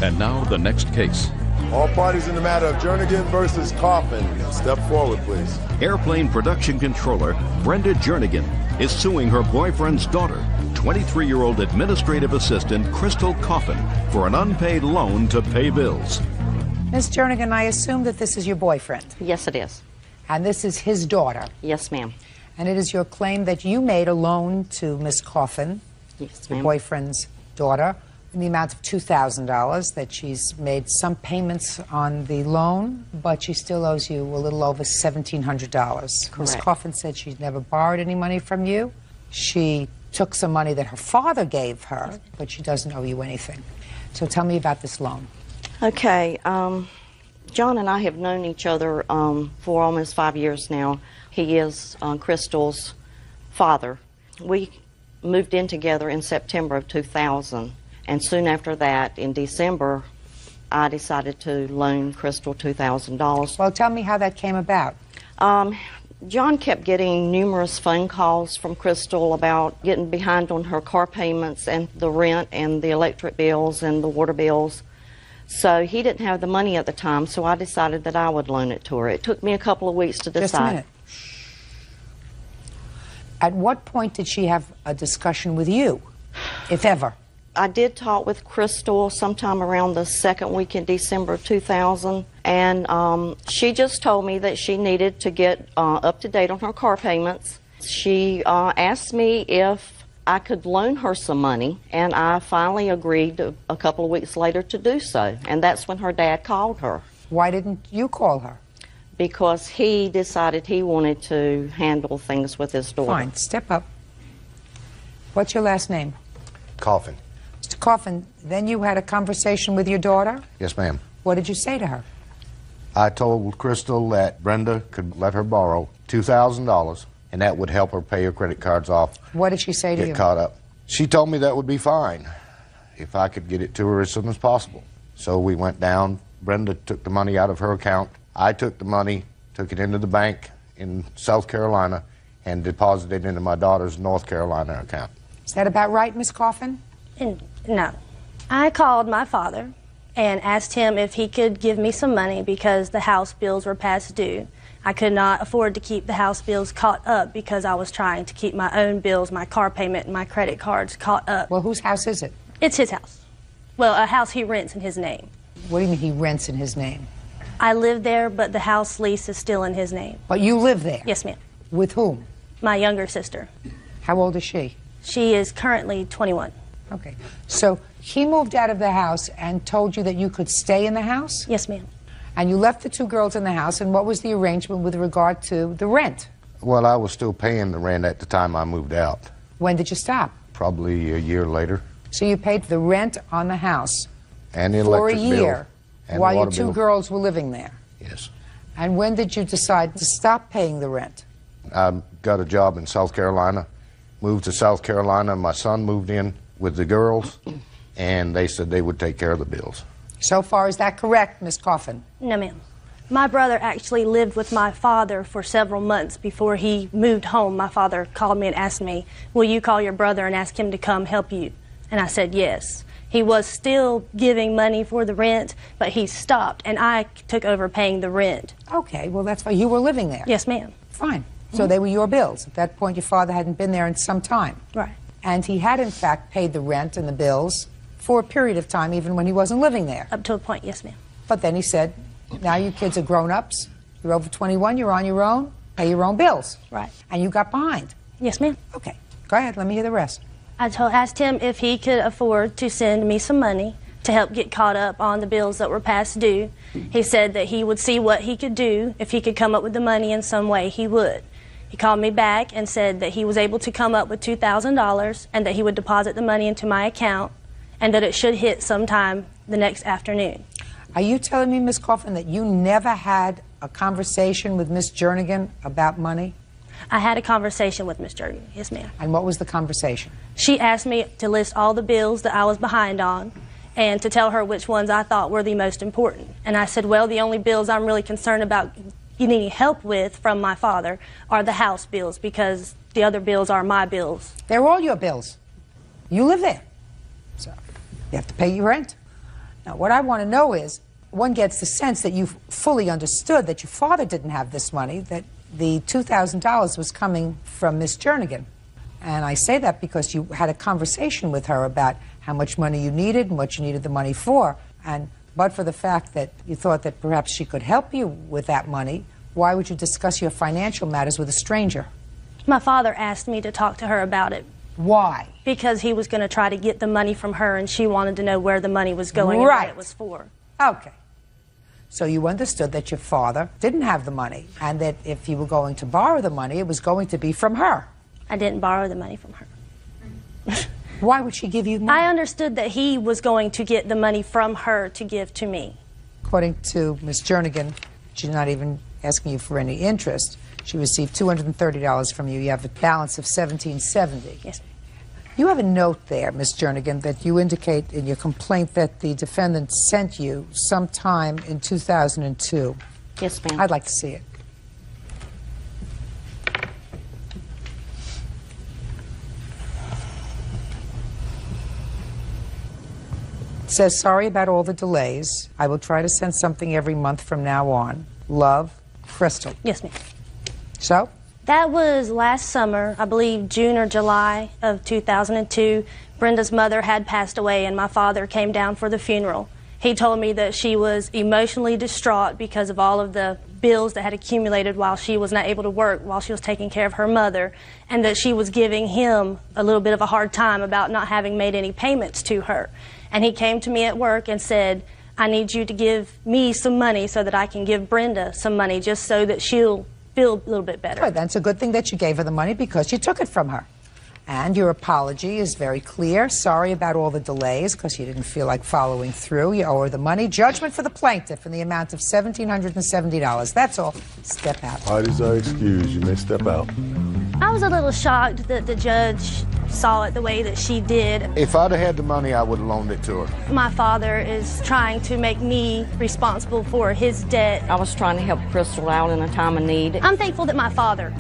And now the next case. All parties in the matter of Jernigan versus Coffin, step forward, please. Airplane production controller Brenda Jernigan is suing her boyfriend's daughter, 23-year-old administrative assistant Crystal Coffin, for an unpaid loan to pay bills. Miss Jernigan, I assume that this is your boyfriend. Yes, it is. And this is his daughter. Yes, ma'am. And it is your claim that you made a loan to Miss Coffin, Yes, your ma'am. boyfriend's daughter, in the amount of $2,000, that she's made some payments on the loan, but she still owes you a little over $1,700. Miss Correct. Coffin said she's never borrowed any money from you. She took some money that her father gave her, but she doesn't owe you anything. So tell me about this loan. Okay, John and I have known each other for almost 5 years now. He is Crystal's father. We moved in together in September of 2000, and soon after that, in December, I decided to loan Crystal $2,000. Well, tell me how that came about. John kept getting numerous phone calls from Crystal about getting behind on her car payments and the rent and the electric bills and the water bills. So he didn't have the money at the time, so I decided that I would loan it to her. It took me a couple of weeks to decide. Just a minute. At what point did she have a discussion with you, if ever? I did talk with Crystal sometime around the second week in December of 2000, and she just told me that she needed to get up to date on her car payments. She asked me if I could loan her some money, and I finally agreed a couple of weeks later to do so, and that's when her dad called her. Why didn't you call her? Because he decided he wanted to handle things with his daughter. Fine, step up. What's your last name? Coffin. Mr. Coffin, then you had a conversation with your daughter? Yes, ma'am. What did you say to her? I told Crystal that Brenda could let her borrow $2,000, and that would help her pay her credit cards off. What did she say to you? Get caught up. She told me that would be fine if I could get it to her as soon as possible. So we went down. Brenda took the money out of her account. I took the money, took it into the bank in South Carolina, and deposited it into my daughter's North Carolina account. Is that about right, Miss Coffin? No. I called my father and asked him if he could give me some money because the house bills were past due. I could not afford to keep the house bills caught up because I was trying to keep my own bills, my car payment, and my credit cards caught up. Well, whose house is it? It's his house. Well, a house he rents in his name. What do you mean he rents in his name? I live there, but the house lease is still in his name. But you live there? Yes, ma'am. With whom? My younger sister. How old is she? She is currently 21. Okay. So he moved out of the house and told you that you could stay in the house? Yes, ma'am. And you left the two girls in the house, and what was the arrangement with regard to the rent? Well, I was still paying the rent at the time I moved out. When did you stop? Probably a year later. So you paid the rent on the house And the for a electric bill. year And while the your water two bill. girls were living there? Yes. And when did you decide to stop paying the rent? I got a job in South Carolina, moved to South Carolina. My son moved in with the girls, and they said they would take care of the bills. So far, is that correct, Miss Coffin? No, ma'am. My brother actually lived with my father for several months before he moved home. My father called me and asked me, will you call your brother and ask him to come help you? And I said yes. He was still giving money for the rent, but he stopped, and I took over paying the rent. Okay, well, that's fine. You were living there? Yes, ma'am. Fine. So they were your bills. At that point, your father hadn't been there in some time. Right. And he had, in fact, paid the rent and the bills for a period of time, even when he wasn't living there. Up to a point, yes, ma'am. But then he said, now you kids are grown-ups. You're over 21. You're on your own. Pay your own bills. Right. And you got behind. Yes, ma'am. Okay. Go ahead. Let me hear the rest. I asked him if he could afford to send me some money to help get caught up on the bills that were past due. He said that he would see what he could do. If he could come up with the money in some way, he would. He called me back and said that he was able to come up with $2,000 and that he would deposit the money into my account and that it should hit sometime the next afternoon. Are you telling me, Miss Coffin, that you never had a conversation with Miss Jernigan about money? I had a conversation with Miss Judy, yes, ma'am. And what was the conversation? She asked me to list all the bills that I was behind on and to tell her which ones I thought were the most important. And I said, well, the only bills I'm really concerned about you needing help with from my father are the house bills because the other bills are my bills. They're all your bills. You live there. So you have to pay your rent. Now, what I want to know is, one gets the sense that you fully understood that your father didn't have this money, that the $2,000 was coming from Miss Jernigan. And I say that because you had a conversation with her about how much money you needed and what you needed the money for. And but for the fact that you thought that perhaps she could help you with that money, why would you discuss your financial matters with a stranger? My father asked me to talk to her about it. Why? Because he was going to try to get the money from her, and she wanted to know where the money was going and what it was for. Okay. So you understood that your father didn't have the money, and that if you were going to borrow the money, it was going to be from her. I didn't borrow the money from her. Why would she give you money? I understood that he was going to get the money from her to give to me. According to Miss Jernigan, she's not even asking you for any interest. She received $230 from you. You have a balance of $1,770. Yes, ma'am. You have a note there, Miss Jernigan, that you indicate in your complaint that the defendant sent you sometime in 2002. Yes, ma'am. I'd like to see it. It says, sorry about all the delays. I will try to send something every month from now on. Love, Crystal. Yes, ma'am. So? That was last summer, I believe June or July of 2002. Brenda's mother had passed away, and my father came down for the funeral. He told me that she was emotionally distraught because of all of the bills that had accumulated while she was not able to work, while she was taking care of her mother, and that she was giving him a little bit of a hard time about not having made any payments to her. And he came to me at work and said, I need you to give me some money so that I can give Brenda some money, just so that she'll feel a little bit better. Good. That's a good thing that you gave her the money because you took it from her. And your apology is very clear. Sorry about all the delays because you didn't feel like following through. You owe her the money. Judgment for the plaintiff in the amount of $1,770. That's all. Step out. Parties are excused. You may step out. I was a little shocked that the judge saw it the way that she did. If I'd have had the money, I would have loaned it to her. My father is trying to make me responsible for his debt. I was trying to help Crystal out in a time of need. I'm thankful that my father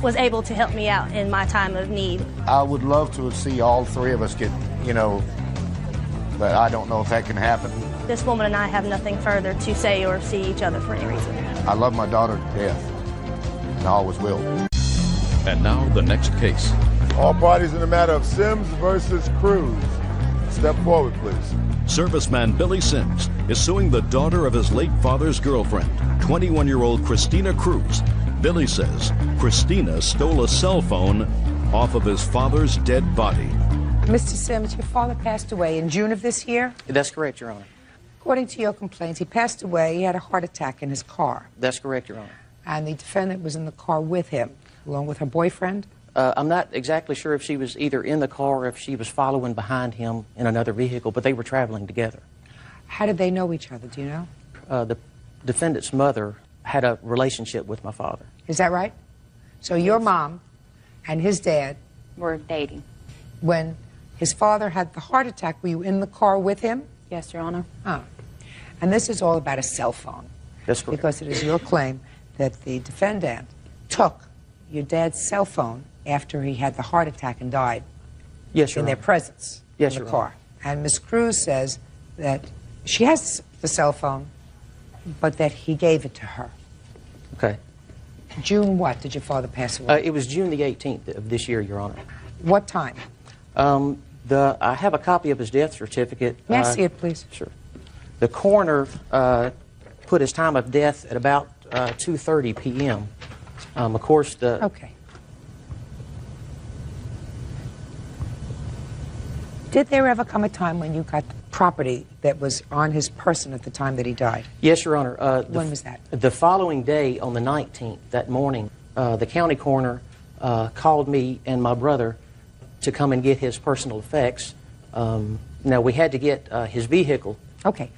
was able to help me out in my time of need. I would love to see all three of us get, but I don't know if that can happen. This woman and I have nothing further to say or see each other for any reason. I love my daughter to death, and I always will. And now the next case. All parties in the matter of Sims versus Cruz. Step forward, please. Serviceman Billy Sims is suing the daughter of his late father's girlfriend, 21-year-old Christina Cruz. Billy says Christina stole a cell phone off of his father's dead body. Mr. Sims, your father passed away in June of this year? That's correct, Your Honor. According to your complaint, he passed away. He had a heart attack in his car. That's correct, Your Honor. And the defendant was in the car with him, along with her boyfriend? I'm not exactly sure if she was either in the car or if she was following behind him in another vehicle, but they were traveling together. How did they know each other, do you know? The defendant's mother had a relationship with my father. Is that right? So your mom and his dad... We're dating. When his father had the heart attack, were you in the car with him? Yes, Your Honor. Oh. And this is all about a cell phone. That's correct. Because it is your claim that the defendant took your dad's cell phone after he had the heart attack and died. Yes, Your in Honor. their presence Yes, in the Your car. Honor. And Ms. Cruz says that she has the cell phone, but that he gave it to her. Okay. June what did your father pass away? It was June the 18th of this year, Your Honor. What time? I have a copy of his death certificate. May I see it, please? Sure. The coroner put his time of death at about 2:30 p.m. Of course, the... Okay. Did there ever come a time when you got property that was on his person at the time that he died? Yes, Your Honor. When was that? The following day, on the 19th, that morning, the county coroner called me and my brother to come and get his personal effects. Now, we had to get his vehicle. Okay.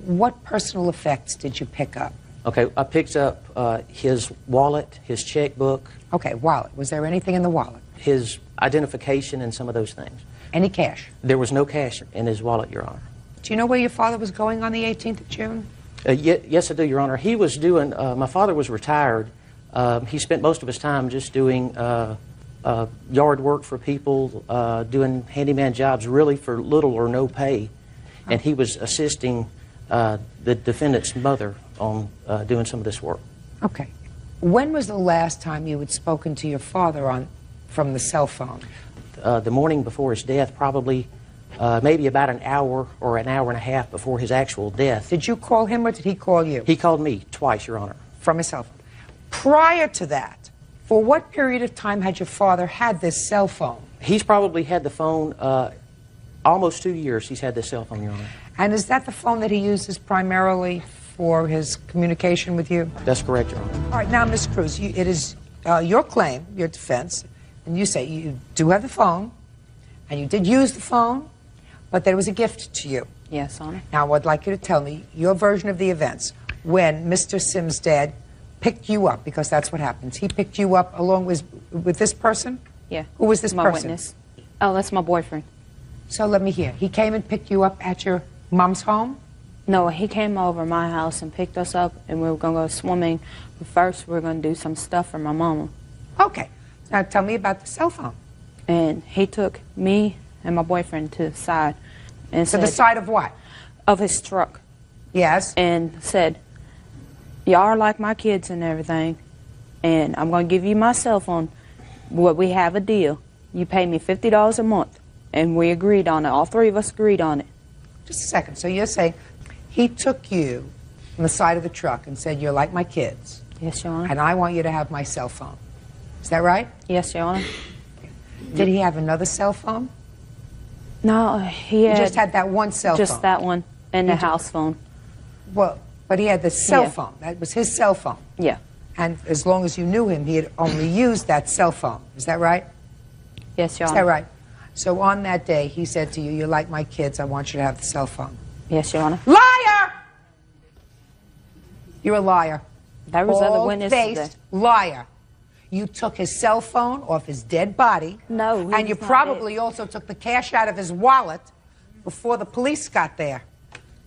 What personal effects did you pick up? Okay, I picked up his wallet, his checkbook. Okay, wallet. Was there anything in the wallet? His identification and some of those things. Any cash? There was no cash in his wallet, Your Honor. Do you know where your father was going on the 18th of June? Yes, I do, Your Honor. He was doing, my father was retired. He spent most of his time just doing yard work for people, doing handyman jobs really for little or no pay. and he was assisting the defendant's mother on doing some of this work. Okay. When was the last time you had spoken to your father from the cell phone? The morning before his death, probably maybe about an hour or an hour and a half before his actual death. Did you call him or did he call you? He called me twice, Your Honor. From his cell phone. Prior to that, for what period of time had your father had this cell phone? He's probably had the phone almost 2 years. He's had this cell phone, Your Honor. And is that the phone that he uses primarily for his communication with you? That's correct, Your Honor. All right, now, Ms. Cruz, it is your claim, your defense, and you say you do have the phone, and you did use the phone, but that it was a gift to you. Yes, Honor. Now, I'd like you to tell me your version of the events when Mr. Sims' dad picked you up, because that's what happens. He picked you up along with this person? Yeah. Who was this my person? Witness. Oh, that's my boyfriend. So let me hear. He came and picked you up at your mom's home? No, he came over my house and picked us up, and we were going to go swimming. But first, we were going to do some stuff for my mama. Okay. Now tell me about the cell phone. And he took me and my boyfriend to the side and To said... the side of what? Of his truck. Yes. And said, y'all are like my kids and everything, and I'm going to give you my cell phone. We have a deal. You pay me $50 a month. And we agreed on it. All three of us agreed on it. Just a second. So you're saying he took you on the side of the truck and said, you're like my kids. Yes, Your Honor. And I want you to have my cell phone. Is that right? Yes, Your Honor. Did he have another cell phone? No, he just had that one cell phone? Just that one and the house phone. Well, but he had the cell Yeah. phone. That was his cell phone. Yeah. And as long as you knew him, he had only used that cell phone. Is that right? Yes, Your Is Honor. that right? So on that day, he said to you, you're like my kids, I want you to have the cell phone. Yes, Your Honor. Liar! You're a liar. There was other witnesses there. Bald-faced liar. You took his cell phone off his dead body. No, he and you was not probably also took the cash out of his wallet before the police got there.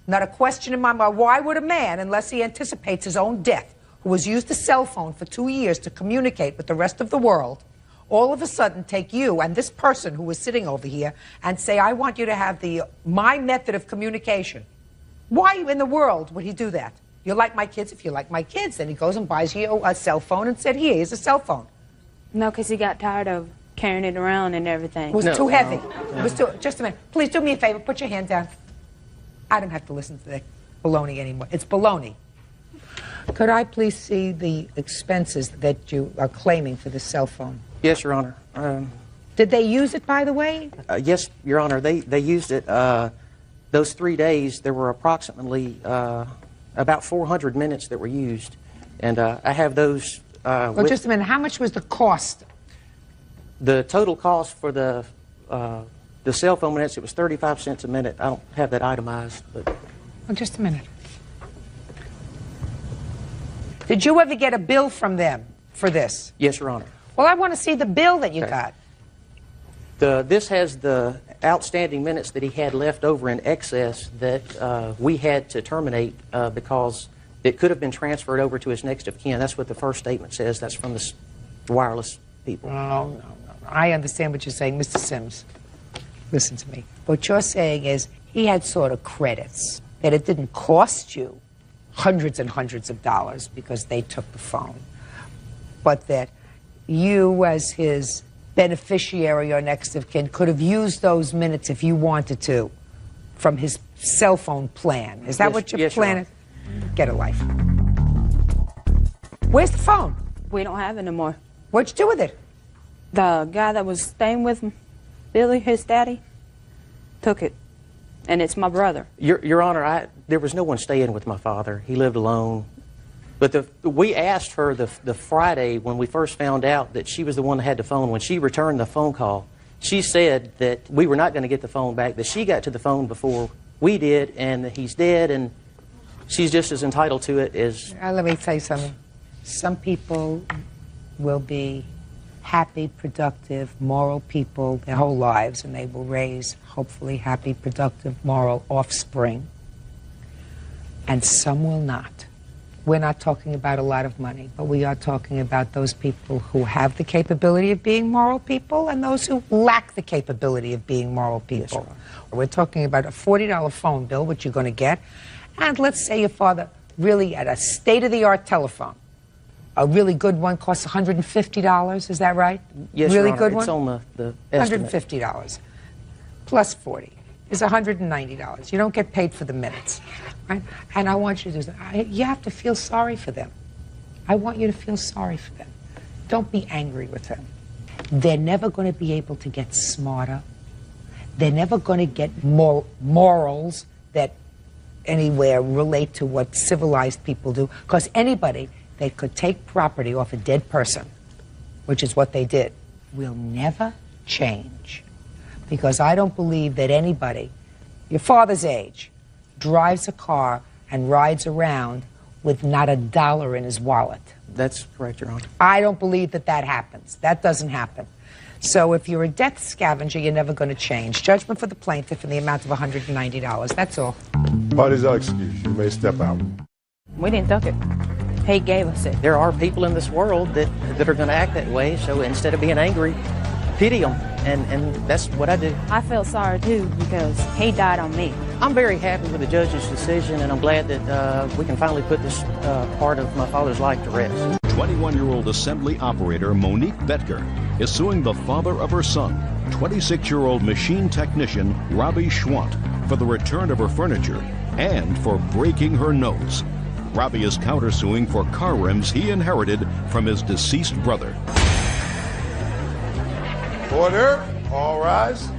Not a question in my mind. Why would a man, unless he anticipates his own death, who has used a cell phone for 2 years to communicate with the rest of the world, all of a sudden take you and this person who was sitting over here and say, I want you to have my method of communication? Why in the world would he do that? You're like my kids. If you're like my kids, then he goes and buys you a cell phone and said, here's a cell phone. No, because he got tired of carrying it around and everything. It was too heavy. It was too, just a minute. Please do me a favor. Put your hand down. I don't have to listen to that baloney anymore. It's baloney. Could I please see the expenses that you are claiming for the cell phone? Yes, Your Honor. Did they use it, by the way? Yes, Your Honor. They used it. Those 3 days, there were approximately about 400 minutes that were used. And I have those... Well, just a minute. How much was the cost? The total cost for the cell phone minutes, it was 35 cents a minute. I don't have that itemized, but... Well, just a minute. Did you ever get a bill from them for this? Yes, Your Honor. Well, I want to see the bill that you got. This has the outstanding minutes that he had left over in excess that we had to terminate because it could have been transferred over to his next of kin. That's what the first statement says. That's from the wireless people. No. I understand what you're saying, Mr. Sims. Listen to me. What you're saying is he had sort of credits, that it didn't cost you hundreds and hundreds of dollars because they took the phone, but that you, as his beneficiary or next of kin, could have used those minutes if you wanted to from his cell phone plan. Is that Yes, what your yes, plan Your is? Get a life. Where's the phone? We don't have it anymore. What'd you do with it? The guy that was staying with Billy, his daddy, took it. And it's my brother. Your Honor, there was no one staying with my father. He lived alone. But we asked her the Friday when we first found out that she was the one that had the phone. When she returned the phone call, she said that we were not going to get the phone back, that she got to the phone before we did, and that he's dead, and she's just as entitled to it as... Let me tell you something. Some people will be happy, productive, moral people their whole lives, and they will raise, hopefully, happy, productive, moral offspring. And some will not. We're not talking about a lot of money, but we are talking about those people who have the capability of being moral people and those who lack the capability of being moral people. Yes, we're talking about a $40 phone bill, which you're going to get, and let's say your father really had a state-of-the-art telephone. A really good one costs $150, is that right? Yes, really Your Honor, good it's one? on the estimate. $150 plus 40 is $190. You don't get paid for the minutes, right? And I want you to do you have to feel sorry for them. I want you to feel sorry for them. Don't be angry with them. They're never going to be able to get smarter. They're never going to get more morals that anywhere relate to what civilized people do, because anybody that could take property off a dead person, which is what they did, will never change. Because I don't believe that anybody, your father's age, drives a car and rides around with not a dollar in his wallet. That's correct, Your Honor. I don't believe that that happens. That doesn't happen. So if you're a death scavenger, you're never going to change. Judgment for the plaintiff in the amount of $190. That's all. Parties are excused. You may step out. We didn't took it. He gave us it. There are people in this world that are going to act that way, so instead of being angry, pity them, and that's what I do. I felt sorry too because he died on me. I'm very happy with the judge's decision, and I'm glad that we can finally put this part of my father's life to rest. 21-year-old assembly operator Monique Betker is suing the father of her son, 26-year-old machine technician Robbie Schwant, for the return of her furniture and for breaking her nose. Robbie is countersuing for car rims he inherited from his deceased brother. Order. All rise.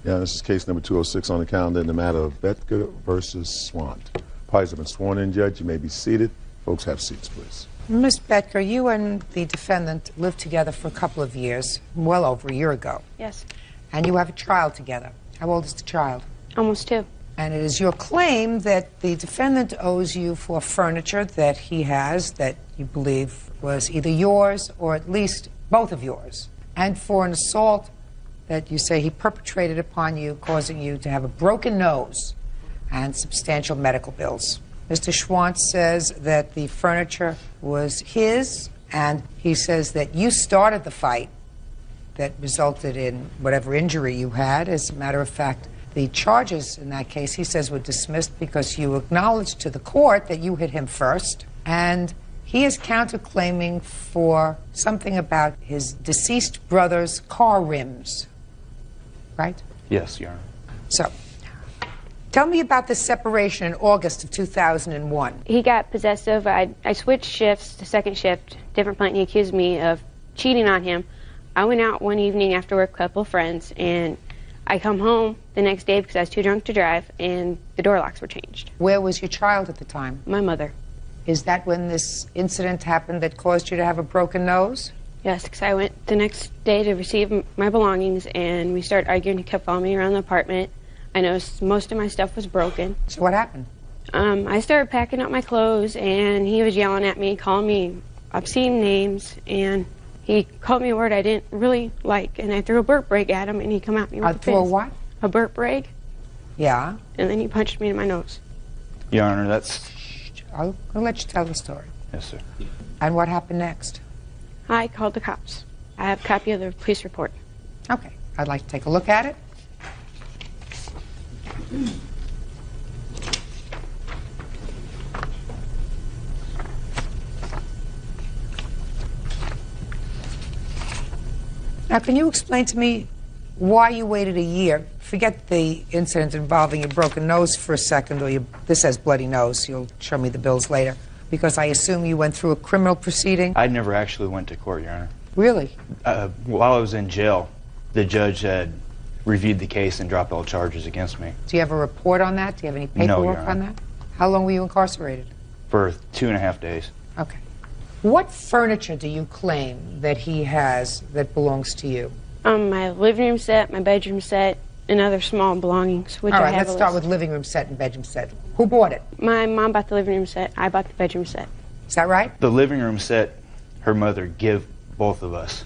Yeah, this is case number 206 on the calendar in the matter of Betker versus Swant. Parties have been sworn in, Judge. You may be seated. Folks, have seats, please. Ms. Betker, you and the defendant lived together for a couple of years, well over a year ago. Yes. And you have a child together. How old is the child? Almost 2. And it is your claim that the defendant owes you for furniture that he has that you believe was either yours or at least both of yours, and for an assault that you say he perpetrated upon you, causing you to have a broken nose and substantial medical bills. Mr. Schwant says that the furniture was his, and he says that you started the fight that resulted in whatever injury you had. As a matter of fact, the charges in that case, he says, were dismissed because you acknowledged to the court that you hit him first, and he is counterclaiming for something about his deceased brother's car rims, right? Yes, Your Honor. So, tell me about this separation in August of 2001. He got possessive. I switched shifts to second shift, different plant. He accused me of cheating on him. I went out one evening after work with a couple of friends, and I come home the next day because I was too drunk to drive, and the door locks were changed. Where was your child at the time? My mother. Is that when this incident happened that caused you to have a broken nose? Yes, because I went the next day to receive my belongings, and we started arguing. He kept following me around the apartment. I noticed most of my stuff was broken. So what happened? I started packing up my clothes, and he was yelling at me, calling me obscene names, and he called me a word I didn't really like, and I threw a burp rag at him, and he come at me with a fist. Threw a what? A burp rag. Yeah. And then he punched me in my nose. Your Honor, that's... I'll let you tell the story. Yes, sir. And what happened next? I called the cops. I have a copy of the police report. Okay. I'd like to take a look at it. Now, can you explain to me why you waited a year? Forget the incident involving your broken nose for a second, or this has bloody nose. You'll show me the bills later. Because I assume you went through a criminal proceeding? I never actually went to court, Your Honor. Really? While I was in jail, the judge had reviewed the case and dropped all charges against me. Do you have a report on that? Do you have any paperwork on that? How long were you incarcerated? For 2.5 days. Okay. What furniture do you claim that he has that belongs to you? My living room set, my bedroom set, and other small belongings, which All I right, have let's a start list. with living room set and bedroom set. Who bought it? My mom bought the living room set. I bought the bedroom set. Is that right? The living room set, her mother gave both of us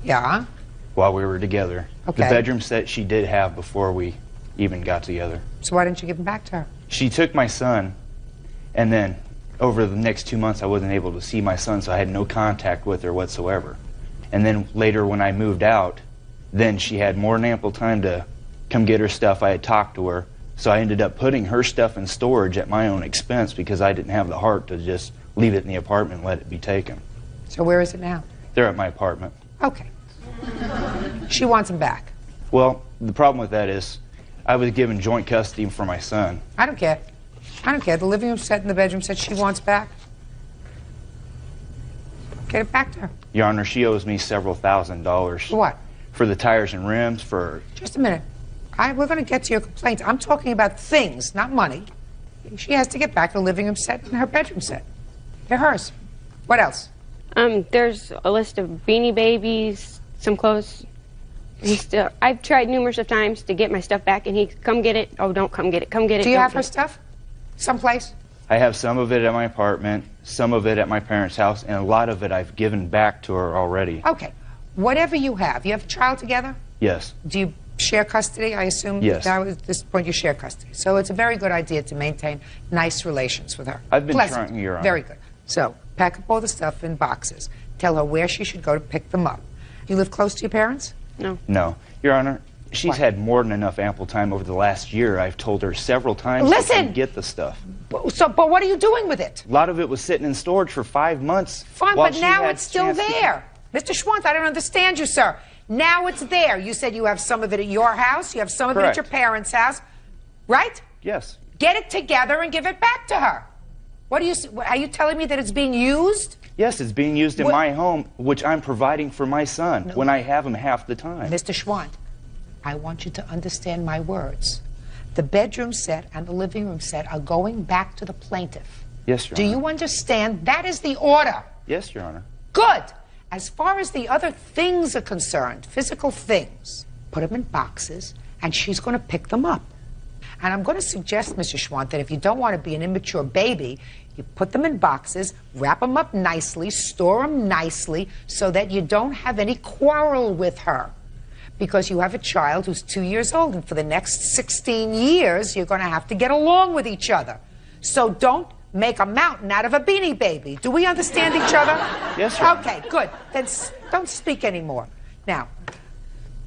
Yeah. while we were together. Okay. The bedroom set she did have before we even got together. So why didn't you give him back to her? She took my son, and then over the next 2 months I wasn't able to see my son, so I had no contact with her whatsoever. And then later when I moved out, then she had more than ample time to come get her stuff. I had talked to her, so I ended up putting her stuff in storage at my own expense because I didn't have the heart to just leave it in the apartment and let it be taken. So where is it now? They're at my apartment. Okay. She wants him back. Well, the problem with that is I was given joint custody for my son. I don't care. I don't care. The living room set and the bedroom set she wants back. Get it back to her. Your Honor, she owes me several $1,000s. For what? For the tires and rims, for... Just a minute. We're going to get to your complaints. I'm talking about things, not money. She has to get back the living room set and her bedroom set. They're hers. What else? There's a list of Beanie Babies, some clothes. I've tried numerous of times to get my stuff back, and he come get it. Oh, don't come get it. Come get it. Do you have her stuff? Someplace? I have some of it at my apartment, some of it at my parents' house, and a lot of it I've given back to her already. Okay. Whatever you have a child together? Yes. Do you share custody, I assume? Yes. Now at this point you share custody. So it's a very good idea to maintain nice relations with her. I've been Pleasant. trying, Your Honor. Very good. So pack up all the stuff in boxes. Tell her where she should go to pick them up. You live close to your parents? No. No. Your Honor, she's What? had more than enough ample time over the last year. I've told her several times Listen! to come get the stuff. But what are you doing with it? A lot of it was sitting in storage for 5 months. Fine, while but she now had it's still chance to- there. Mr. Schwantz, I don't understand you, sir. Now it's there. You said you have some of it at your house, you have some of it at Correct. your parents' house, right? Yes. Get it together and give it back to her. Are you telling me that it's being used? Yes, it's being used in What- my home, which I'm providing for my son when I have him half the time. Mr. Schwantz, I want you to understand my words. The bedroom set and the living room set are going back to the plaintiff. Yes, Your Do Honor. you understand? That is the order. Yes, Your Honor. Good. As far as the other things are concerned, physical things, put them in boxes, and she's going to pick them up. And I'm going to suggest, Mr. Schwantz, that if you don't want to be an immature baby, you put them in boxes, wrap them up nicely, store them nicely, so that you don't have any quarrel with her. Because you have a child who's 2 years old, and for the next 16 years, you're going to have to get along with each other. So don't make a mountain out of a Beanie Baby. Do we understand each other? Yes, Your Honor. Okay, good. Then don't speak anymore. Now,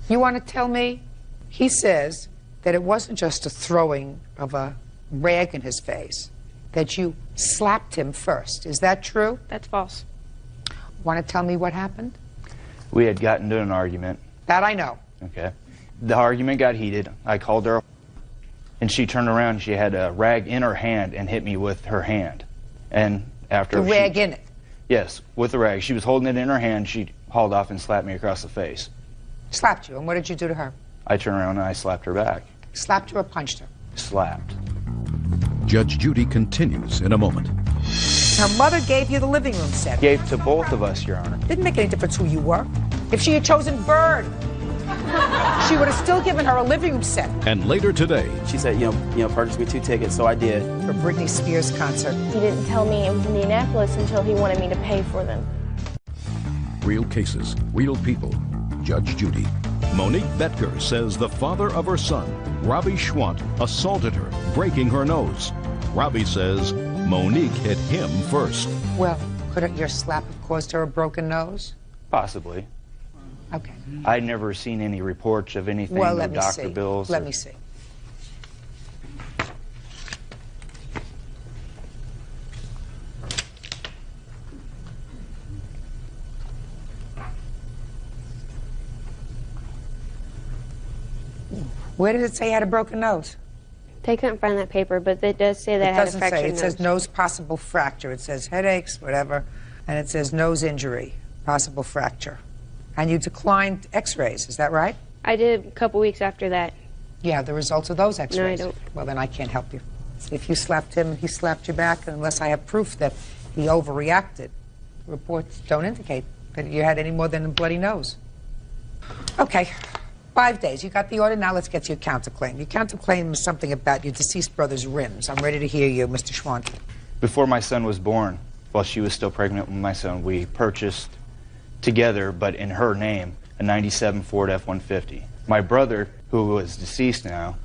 you want to tell me, he says that it wasn't just a throwing of a rag in his face, that you slapped him first. Is that true? That's false. Want to tell me what happened? We had gotten into an argument. That I know. Okay. The argument got heated. I called her, and she turned around. She had a rag in her hand and hit me with her hand. And after The rag in it. Yes, with the rag. She was holding it in her hand. She hauled off and slapped me across the face. Slapped you. And what did you do to her? I turned around and I slapped her back. Slapped you or punched her? Slapped. Judge Judy continues in a moment. Her mother gave you the living room set. Gave to both of us, Your Honor. Didn't make any difference who you were. If she had chosen Byrd, she would have still given her a living room set. And later today, She said, purchase me 2 tickets, so I did. For Britney Spears concert. He didn't tell me it was Indianapolis until he wanted me to pay for them. real cases, real people. Judge Judy. Monique Betker says the father of her son, Robbie Schwant, assaulted her, breaking her nose. Robbie says Monique hit him first. Well, could your slap have caused her a broken nose? Possibly. Okay. I'd never seen any reports of anything, Well, no let me doctor see. bills. Let or- me see. Where did it say you had a broken nose? They couldn't find that paper, but it does say that It I had a doesn't fractured say. It nose. says nose possible fracture. It says headaches, whatever, and it says nose injury, possible fracture. And you declined x-rays, is that right? I did a couple weeks after that. You have the results of those x-rays? don't. Well, then I can't help you. If you slapped him and he slapped you back, unless I have proof that he overreacted, reports don't indicate that you had any more than a bloody nose. Okay, 5 days. You got the order. Now let's get to your counterclaim. Your counterclaim is something about your deceased brother's rims. I'm ready to hear you, Mr. Schwant. Before my son was born, while she was still pregnant with my son, we purchased together, but in her name, a 97 Ford F-150. My brother, who was deceased now,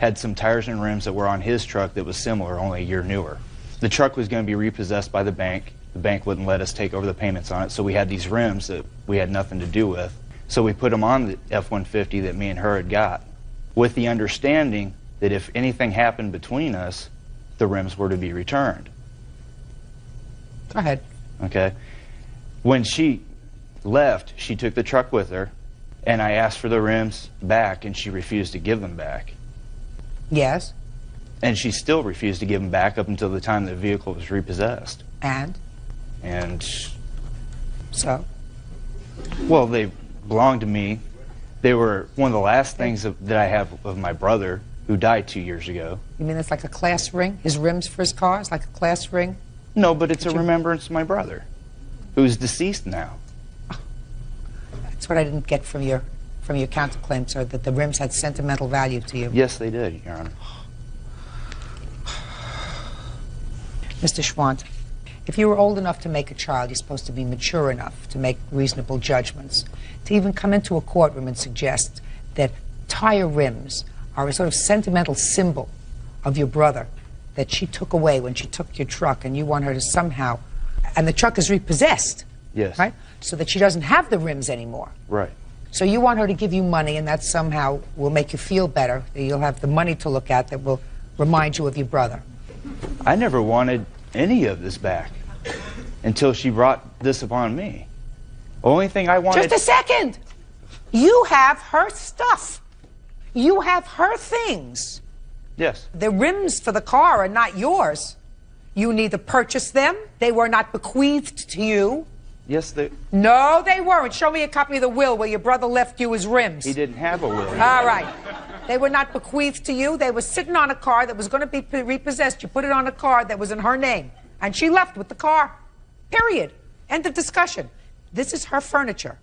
had some tires and rims that were on his truck that was similar, only a year newer. The truck was going to be repossessed by the bank. The bank wouldn't let us take over the payments on it, so we had these rims that we had nothing to do with. So we put them on the F-150 that me and her had got, with the understanding that if anything happened between us, the rims were to be returned. Go ahead. Okay. When she left, she took the truck with her, and I asked for the rims back, and she refused to give them back. Yes. And she still refused to give them back up until the time the vehicle was repossessed. And? And so? Well, they belonged to me. They were one of the last things that I have of my brother, who died 2 years ago. You mean it's like a class ring? His rims for his car is like a class ring? No, but it's a remembrance of my brother, who's deceased now. That's what I didn't get from your counterclaim, sir, that the rims had sentimental value to you. Yes, they did, Your Honor. Mr. Schwant, if you were old enough to make a child, you're supposed to be mature enough to make reasonable judgments. To even come into a courtroom and suggest that tire rims are a sort of sentimental symbol of your brother that she took away when she took your truck, and you want her to somehow, and the truck is repossessed. Yes. Right? So that she doesn't have the rims anymore. Right. So you want her to give you money, and that somehow will make you feel better. That you'll have the money to look at that will remind you of your brother. I never wanted any of this back until she brought this upon me. Only thing I wanted... Just a second! You have her stuff. You have her things. Yes. The rims for the car are not yours. You neither purchased them, they were not bequeathed to you. Yes, they... No, they weren't. Show me a copy of the will where your brother left you his rims. He didn't have a will. All right. They were not bequeathed to you. They were sitting on a car that was going to be repossessed. You put it on a car that was in her name. And she left with the car. Period. End of discussion. This is her furniture.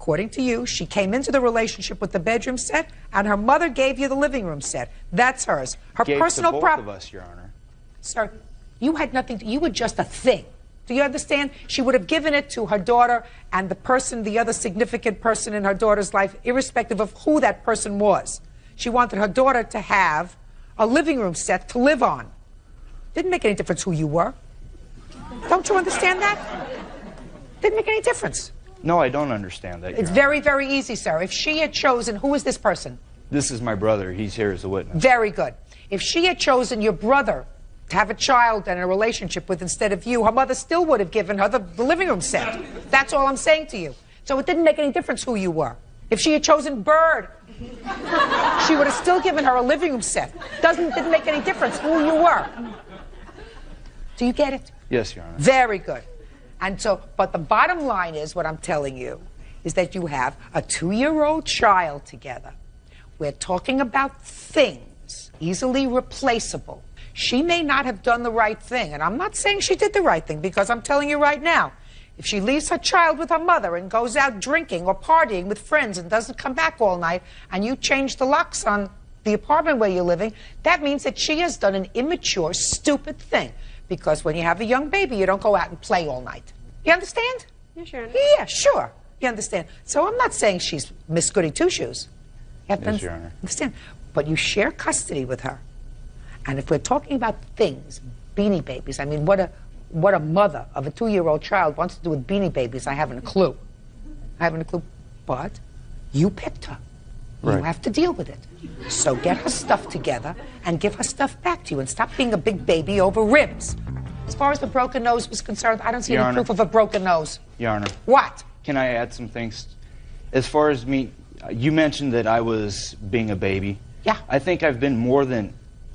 According to you, she came into the relationship with the bedroom set, and her mother gave you the living room set. That's hers. Her personal property. Both of us, Your Honor. Sir, you had nothing to... You were just a thing. Do you understand? She would have given it to her daughter and the person, the other significant person in her daughter's life, irrespective of who that person was. She wanted her daughter to have a living room set to live on. Didn't make any difference who you were. Don't you understand that? Didn't make any difference. No, I don't understand that, Your It's Honor. very, very easy, sir. If she had chosen... Who is this person? This is my brother. He's here as a witness. Very good. If she had chosen your brother to have a child and a relationship with instead of you, her mother still would have given her the living room set. That's all I'm saying to you. So it didn't make any difference who you were. If she had chosen Byrd, she would have still given her a living room set. Didn't make any difference who you were. Do you get it? Yes, Your Honor. Very good. And so, but the bottom line is, what I'm telling you, is that you have a 2-year-old child together. We're talking about things, easily replaceable. She may not have done the right thing, and I'm not saying she did the right thing, because I'm telling you right now, if she leaves her child with her mother and goes out drinking or partying with friends and doesn't come back all night, and you change the locks on the apartment where you're living, that means that she has done an immature, stupid thing. Because when you have a young baby, you don't go out and play all night. You understand? Yeah, sure. Yeah, sure. You understand. So I'm not saying she's Miss Goody Two-Shoes. You have to Yes, Your Honor. understand. But you share custody with her. And if we're talking about things, Beanie Babies, I mean, what a mother of a 2-year-old child wants to do with Beanie Babies, I haven't a clue. I haven't a clue. But you picked her. You Right. have to deal with it. So get her stuff together and give her stuff back to you and stop being a big baby over ribs. As far as the broken nose was concerned, I don't see Your any Honor. proof of a broken nose. Your Honor. What? Can I add some things? As far as me, you mentioned that I was being a baby. Yeah. I think I've been more than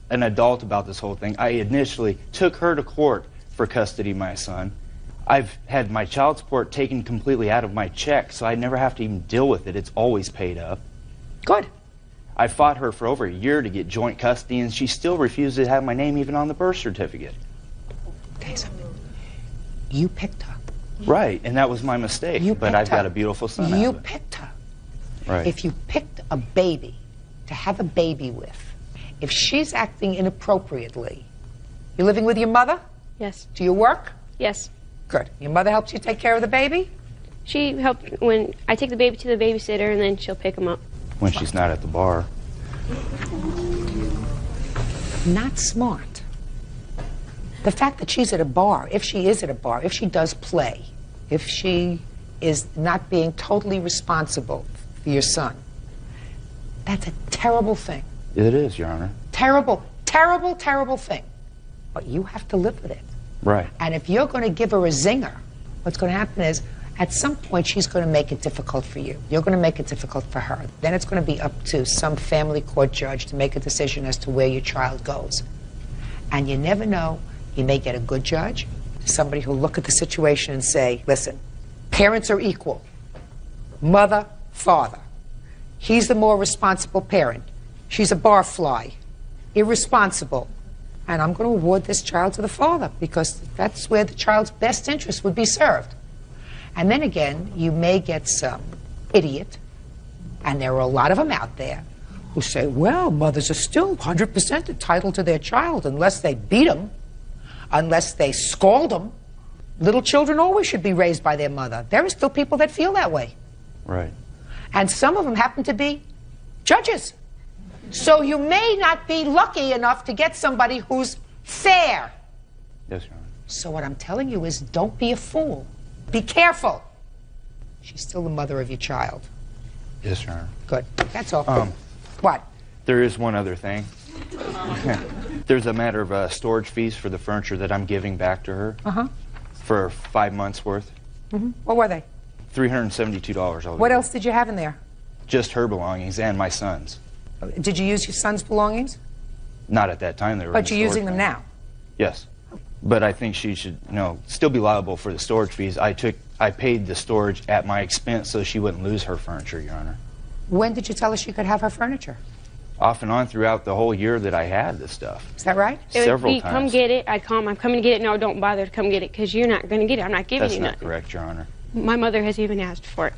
an adult about this whole thing. I initially took her to court for custody of my son. I've had my child support taken completely out of my check, so I never have to even deal with it. It's always paid up. Good. I fought her for over a year to get joint custody, and she still refused to have my name even on the birth certificate. Okay, something. You picked her. Right, and that was my mistake. You but picked I've her. got a beautiful son. You out of it. picked her. Right. If you picked a baby to have a baby with, if she's acting inappropriately, you're living with your mother? Yes. Do you work? Yes. Good. Your mother helps you take care of the baby? She helped when I take the baby to the babysitter, and then she'll pick him up. When she's not at the bar. Not smart. The fact that she's at a bar, if she is at a bar, if she does play, if she is not being totally responsible for your son, that's a terrible thing. It is, Your Honor. Terrible, terrible, terrible thing. But you have to live with it. Right. And if you're going to give her a zinger, what's going to happen is, at some point, she's going to make it difficult for you. You're going to make it difficult for her. Then it's going to be up to some family court judge to make a decision as to where your child goes. And you never know. You may get a good judge, somebody who'll look at the situation and say, listen, parents are equal. Mother, father. He's the more responsible parent. She's a barfly, irresponsible. And I'm going to award this child to the father because that's where the child's best interest would be served. And then again, you may get some idiot, and there are a lot of them out there, who say, well, mothers are still 100% entitled to their child unless they beat them, unless they scald them. Little children always should be raised by their mother. There are still people that feel that way. Right. And some of them happen to be judges. So you may not be lucky enough to get somebody who's fair. Yes, Your Honor. So what I'm telling you is don't be a fool. Be careful. She's still the mother of your child. Yes, Your Honor. Good. That's all. What? There is one other thing. There's a matter of storage fees for the furniture that I'm giving back to her for 5 months worth. What were they? $372. What else did you have in there? Just her belongings and my son's. Did you use your son's belongings? Not at that time. They were. But you're using them now? Yes. But I think she should, still be liable for the storage fees. I paid the storage at my expense so she wouldn't lose her furniture, Your Honor. When did you tell her she could have her furniture? Off and on throughout the whole year that I had this stuff. Is that right? Several times. Come get it. I'd call him. I'm coming to get it. No, don't bother to come get it because you're not going to get it. I'm not giving you nothing. That's not correct, Your Honor. My mother has even asked for it.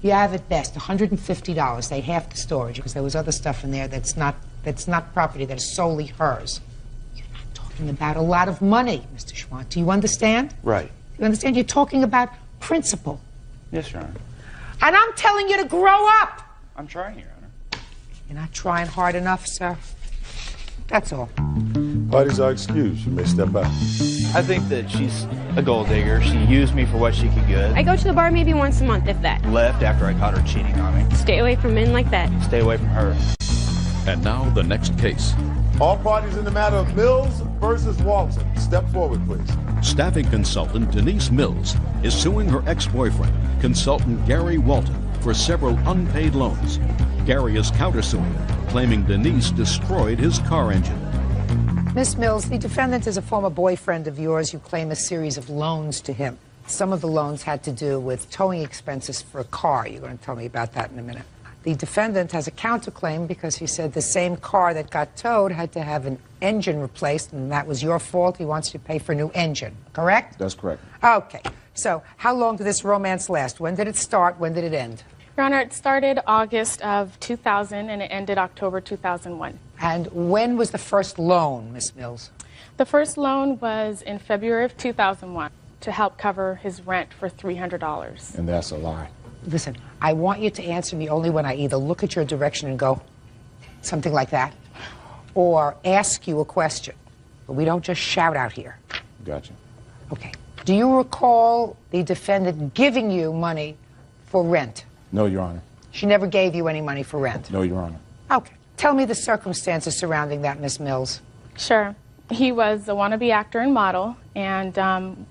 You have at best $150. They half the storage because there was other stuff in there that's not property, that is solely hers. You're not talking about a lot of money, Mr. Schwant. Do you understand? Right. You understand? You're talking about principle. Yes, Your Honor. And I'm telling you to grow up. I'm trying, Your Honor. You're not trying hard enough, sir. That's all. Parties are excused. You may step out. I think that she's a gold digger. She used me for what she could get. I go to the bar maybe once a month, if that. Left after I caught her cheating on me. Stay away from men like that. Stay away from her. And now the next case. All parties in the matter of Mills versus Walton. Step forward, please. Staffing consultant Denise Mills is suing her ex-boyfriend, consultant Gary Walton, for several unpaid loans. Gary is countersuing, claiming Denise destroyed his car engine. Miss Mills, the defendant is a former boyfriend of yours. You claim a series of loans to him. Some of the loans had to do with towing expenses for a car. You're going to tell me about that in a minute. The defendant has a counterclaim because he said the same car that got towed had to have an engine replaced, and that was your fault. He wants you to pay for a new engine, correct? That's correct. Okay. So how long did this romance last? When did it start? When did it end? Your Honor, it started August of 2000 and it ended October 2001. And when was the first loan, Miss Mills? The first loan was in February of 2001 to help cover his rent for $300. And that's a lie. Listen, I want you to answer me only when I either look at your direction and go, something like that, or ask you a question. But we don't just shout out here. Gotcha. Okay. Do you recall the defendant giving you money for rent? No, Your Honor. She never gave you any money for rent? No, Your Honor. Okay. Tell me the circumstances surrounding that, Miss Mills. Sure. He was a wannabe actor and model, and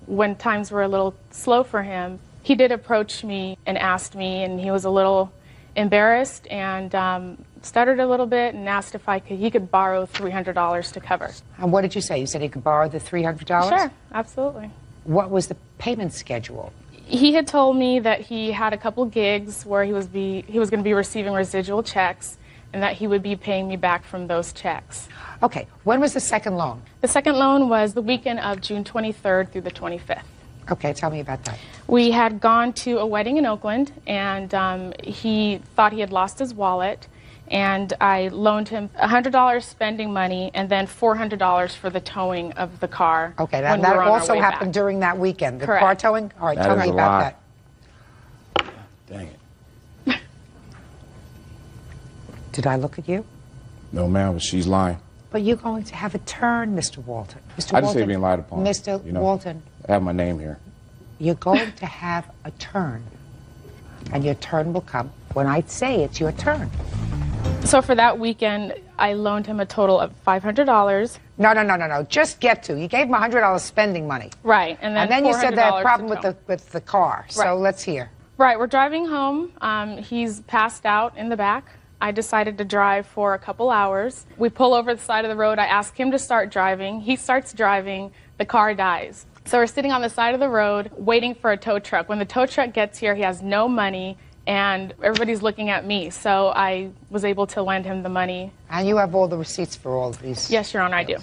when times were a little slow for him, he did approach me and asked me, and he was a little embarrassed and stuttered a little bit and asked if he could borrow $300 to cover. And what did you say? You said he could borrow the $300? Sure, absolutely. What was the payment schedule? He had told me that he had a couple gigs where he was going to be receiving residual checks and that he would be paying me back from those checks. Okay. When was the second loan? The second loan was the weekend of June 23rd through the 25th. Okay, tell me about that. We had gone to a wedding in Oakland, and he thought he had lost his wallet, and I loaned him $100 spending money and then $400 for the towing of the car. Okay, that also happened during that weekend. The car towing? All right, tell me about that. Dang it. Did I look at you? No, ma'am, but she's lying. But you're going to have a turn, Mr. Walton. Mr. I just say being lied upon. Mr. You know, Walton. I have my name here. You're going to have a turn. And your turn will come when I say it's your turn. So for that weekend, I loaned him a total of $500. No. Just get to. You gave him $100 spending money. Right, and then you said that problem to with the car. So Right. let's hear. Right, we're driving home. He's passed out in the back. I decided to drive for a couple hours. We pull over the side of the road. I ask him to start driving. He starts driving. The car dies. So we're sitting on the side of the road waiting for a tow truck. When the tow truck gets here, he has no money, and everybody's looking at me. So I was able to lend him the money. And you have all the receipts for all of these? Yes, Your Honor, I do.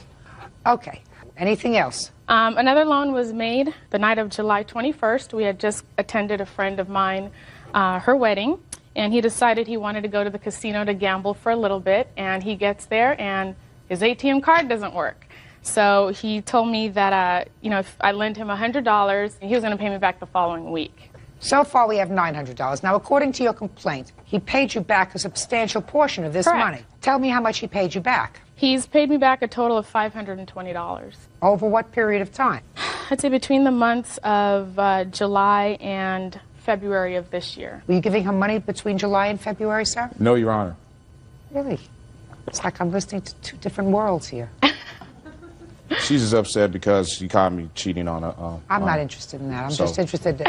Okay. Anything else? Another loan was made the night of July 21st. We had just attended a friend of mine, her wedding, and he decided he wanted to go to the casino to gamble for a little bit, and he gets there and his ATM card doesn't work. So he told me that, if I lend him $100, he was going to pay me back the following week. So far, we have $900. Now, according to your complaint, he paid you back a substantial portion of this Correct. money. Tell me how much he paid you back. He's paid me back a total of $520. Over what period of time? I'd say between the months of July and February of this year. Were you giving him money between July and February, sir? No, Your Honor. Really? It's like I'm listening to two different worlds here. She's just upset because she caught me cheating on her. I'm not interested in that. I'm so- just interested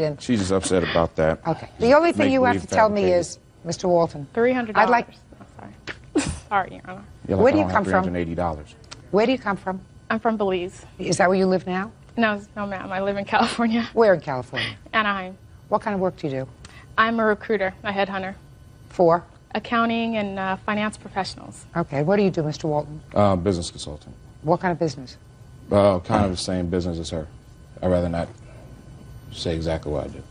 in... She's just upset about that. Okay. The only thing you have to Make-believe tell me fabricated. is, Mr. Walton, $300. I'd like... Sorry, Your Honor. Yeah, like Where do I you don't come have from? $380. Where do you come from? I'm from Belize. Is that where you live now? No, ma'am. I live in California. Where in California? Anaheim. What kind of work do you do? I'm a recruiter, a headhunter. For? Accounting and finance professionals. Okay. What do you do, Mr. Walton? Business consultant. What kind of business? Kind of the same business as her. I'd rather not say exactly what I do.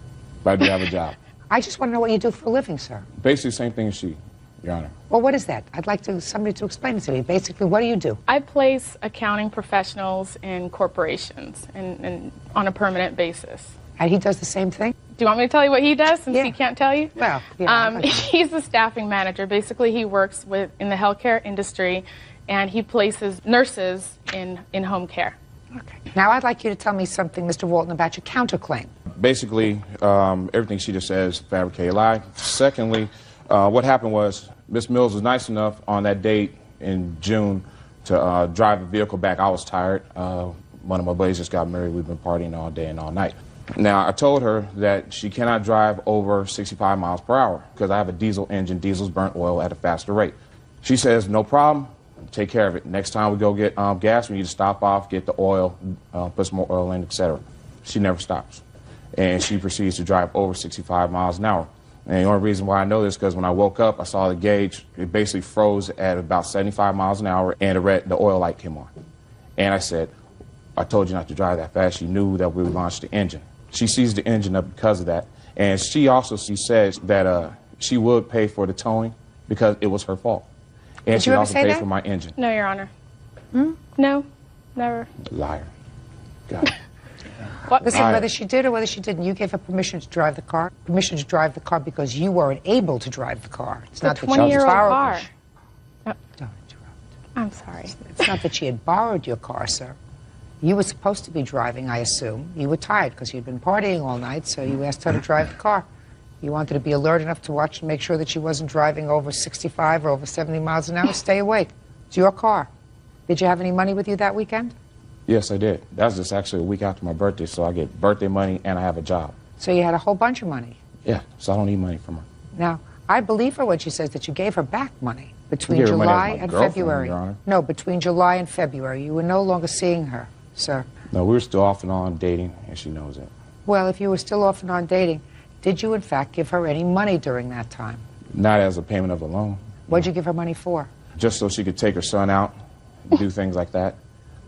But I do have a job. I just want to know what you do for a living, sir. Basically the same thing as she, Your Honor. Well, what is that? I'd like somebody to explain it to me. Basically, what do you do? I place accounting professionals in corporations and on a permanent basis. And he does the same thing? Do you want me to tell you what he does since he can't tell you? Well, yeah. He's the staffing manager. Basically, he works in the healthcare industry, and he places nurses in home care. Okay. Now, I'd like you to tell me something, Mr. Walton, about your counterclaim. Basically, everything she just says, fabricated lie. Secondly, what happened was Miss Mills was nice enough on that date in June to drive a vehicle back. I was tired. One of my buddies just got married. We've been partying all day and all night. Now, I told her that she cannot drive over 65 miles per hour because I have a diesel engine. Diesels burn oil at a faster rate. She says, no problem. Take care of it. Next time we go get gas, we need to stop off, get the oil, put some more oil in, etc. She never stops. And she proceeds to drive over 65 miles an hour. And the only reason why I know this is because when I woke up, I saw the gauge. It basically froze at about 75 miles an hour, and the oil light came on. And I said, I told you not to drive that fast. She knew that we would launch the engine. She seized the engine up because of that. And she says that she would pay for the towing because it was her fault. And she also paid for my engine. No, Your Honor. No, never. Liar. God. Listen, whether she did or whether she didn't, you gave her permission to drive the car. Permission to drive the car because you weren't able to drive the car. It's not that she 20-year-old borrowed car. it. Don't interrupt. I'm sorry. It's not that she had borrowed your car, sir. You were supposed to be driving, I assume. You were tired because you'd been partying all night, so you asked her to drive the car. You wanted to be alert enough to watch and make sure that she wasn't driving over 65 or over 70 miles an hour. Stay awake. It's your car. Did you have any money with you that weekend? Yes, I did. That was just actually a week after my birthday, so I get birthday money and I have a job. So you had a whole bunch of money. Yeah, so I don't need money from her. Now, I believe her when she says that you gave her back money between gave her money as July my and girlfriend, February. Your Honor. No, between July and February. You were no longer seeing her, sir. No, we were still off and on dating, and she knows it. Well, if you were still off and on dating, did you in fact give her any money during that time? Not as a payment of a loan. What'd you give her money for? Just so she could take her son out, do things like that.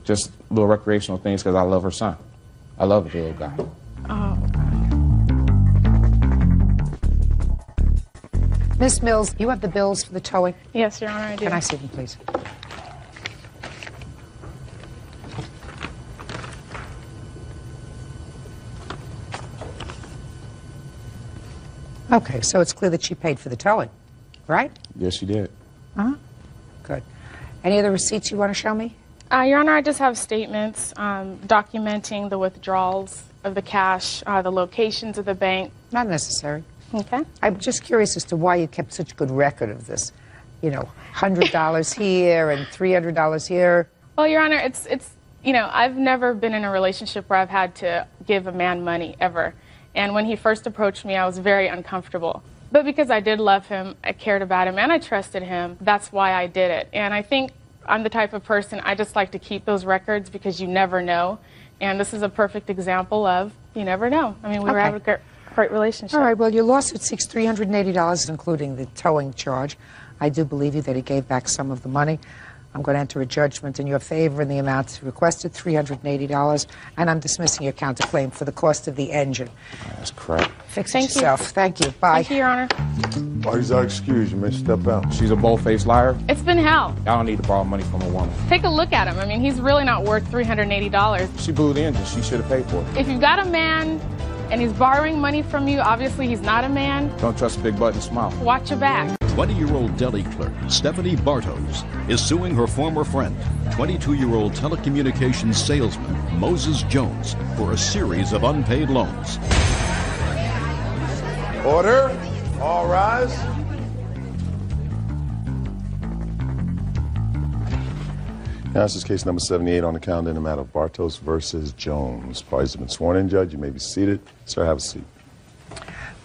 Just little recreational things because I love her son. I love the little guy. Oh. Miss Mills, you have the bills for the towing? Yes, Your Honor, I do. Can I see them, please? Okay, so it's clear that she paid for the towing, right? Yes, she did. Uh-huh. Good. Any other receipts you want to show me? Your Honor, I just have statements documenting the withdrawals of the cash, the locations of the bank. Not necessary. Okay. I'm just curious as to why you kept such a good record of this. You know, $100 here and $300 here. Well, Your Honor, it's you know, I've never been in a relationship where I've had to give a man money, ever. And when he first approached me, I was very uncomfortable. But because I did love him, I cared about him, and I trusted him, that's why I did it. And I think I'm the type of person, I just like to keep those records because you never know. And this is a perfect example of you never know. I mean, we were having a great relationship. All right, well, your lawsuit seeks $380, including the towing charge. I do believe you that he gave back some of the money. I'm going to enter a judgment in your favor in the amount requested, $380, and I'm dismissing your counterclaim for the cost of the engine. That's crap. Fix it yourself. Thank you. Bye. Thank you, Your Honor. Parties are excused. You may step out. She's a bold-faced liar. It's been hell. I don't need to borrow money from a woman. Take a look at him. I mean, he's really not worth $380. She blew the engine. She should have paid for it. If you've got a man and he's borrowing money from you, obviously he's not a man. Don't trust a big button smile. Watch your back. 20-year-old deli clerk Stephanie Bartos is suing her former friend, 22-year-old telecommunications salesman Moses Jones, for a series of unpaid loans. Order. All rise. Now, this is case number 78 on the calendar in the matter of Bartos versus Jones. Parties have been sworn in, Judge. You may be seated. Sir, have a seat.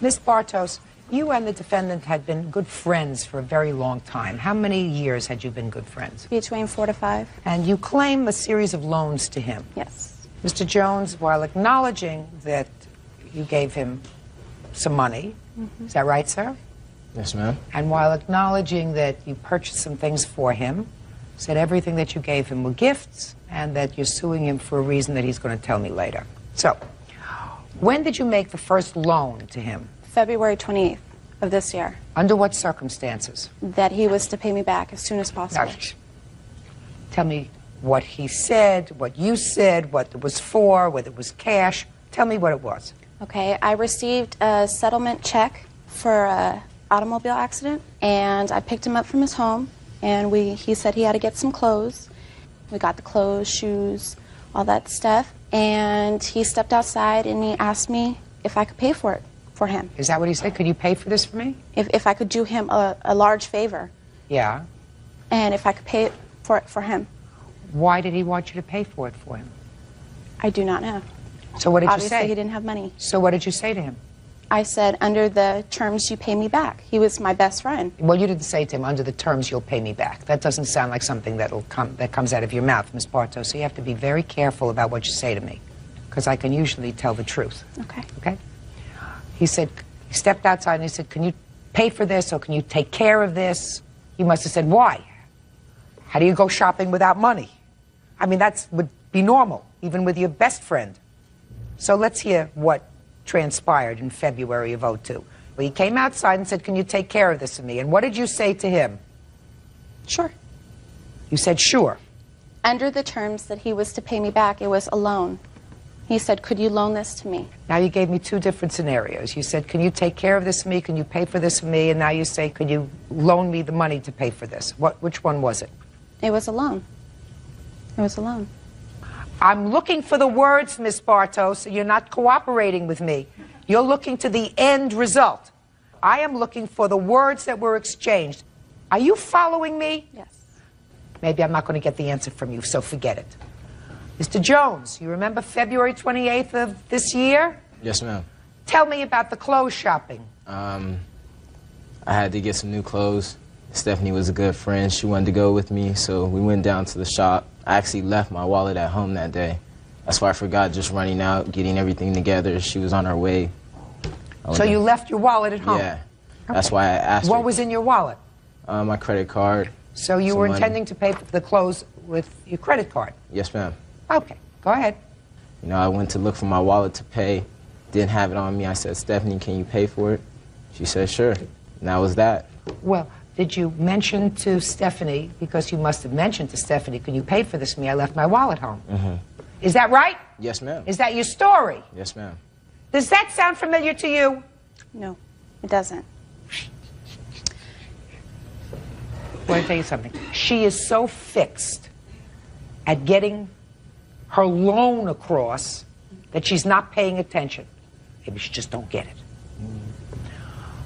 Miss Bartos, you and the defendant had been good friends for a very long time. How many years had you been good friends? Between 4 to 5. And you claim a series of loans to him. Yes. Mr. Jones, while acknowledging that you gave him some money, is that right, sir? Yes, ma'am. And while acknowledging that you purchased some things for him, said everything that you gave him were gifts, and that you're suing him for a reason that he's going to tell me later. So, when did you make the first loan to him? February 28th of this year. Under what circumstances? That he was to pay me back as soon as possible. Now, tell me what he said, what you said, what it was for, whether it was cash. Tell me what it was. Okay, I received a settlement check for an automobile accident, and I picked him up from his home, and he said he had to get some clothes. We got the clothes, shoes, all that stuff, and he stepped outside and he asked me if I could pay for it for him. Is that what he said? Could you pay for this for me? If I could do him a large favor. Yeah. And if I could pay for it for him. Why did he want you to pay for it for him? I do not know. So what did Obviously, you say? he didn't have money. So what did you say to him? I said, under the terms you pay me back. He was my best friend. Well, you didn't say to him, under the terms you'll pay me back. That doesn't sound like something that comes out of your mouth, Miss Bartos. So you have to be very careful about what you say to me, because I can usually tell the truth. Okay. Okay? He said, he stepped outside and he said, can you pay for this, or can you take care of this? You must have said, why? How do you go shopping without money? I mean, that would be normal, even with your best friend. So let's hear what transpired in February of '02. Well, he came outside and said, can you take care of this for me? And what did you say to him? Sure. You said sure. Under the terms that he was to pay me back, it was a loan. He said, could you loan this to me? Now you gave me two different scenarios. You said, can you take care of this for me? Can you pay for this for me? And now you say, could you loan me the money to pay for this? Which one was it? It was a loan. It was a loan. I'm looking for the words, Miss Bartos. You're not cooperating with me. You're looking to the end result. I am looking for the words that were exchanged. Are you following me? Yes. Maybe I'm not going to get the answer from you, so forget it. Mr. Jones, you remember February 28th of this year? Yes, ma'am. Tell me about the clothes shopping. I had to get some new clothes. Stephanie was a good friend. She wanted to go with me, so we went down to the shop. I actually left my wallet at home that day. That's why I forgot, just running out, getting everything together. She was on her way. So you left your wallet at home? Yeah. That's why I asked her. What was in your wallet? My credit card. So you were intending to pay for the clothes with your credit card? Yes, ma'am. Okay, go ahead. You know, I went to look for my wallet to pay. Didn't have it on me. I said, Stephanie, can you pay for it? She said, sure. And that was that. Well, did you mention to Stephanie, because you must have mentioned to Stephanie, can you pay for this for me? I left my wallet home. Mm-hmm. Is that right? Yes, ma'am. Is that your story? Yes, ma'am. Does that sound familiar to you? No, it doesn't. What going to tell you something. She is so fixed at getting her loan across that she's not paying attention. Maybe she just don't get it.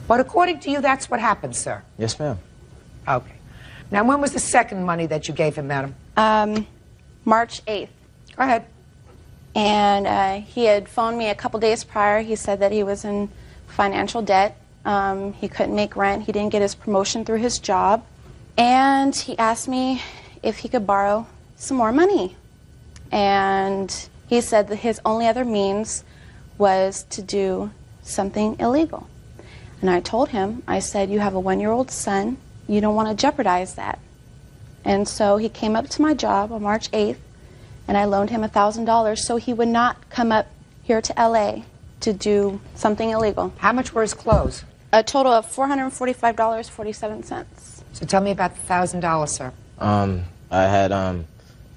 But according to you, that's what happened, sir. Yes, ma'am. Okay. Now, when was the second money that you gave him, madam? March 8th. Go ahead. And he had phoned me a couple days prior. He said that he was in financial debt. He couldn't make rent. He didn't get his promotion through his job. And he asked me if he could borrow some more money. And he said that his only other means was to do something illegal. And I told him, I said, you have a 1-year-old son. You don't want to jeopardize that. And so he came up to my job on March 8th, and I loaned him $1,000 so he would not come up here to LA to do something illegal. How much were his clothes? A total of $445.47. So tell me about the $1,000, sir. I had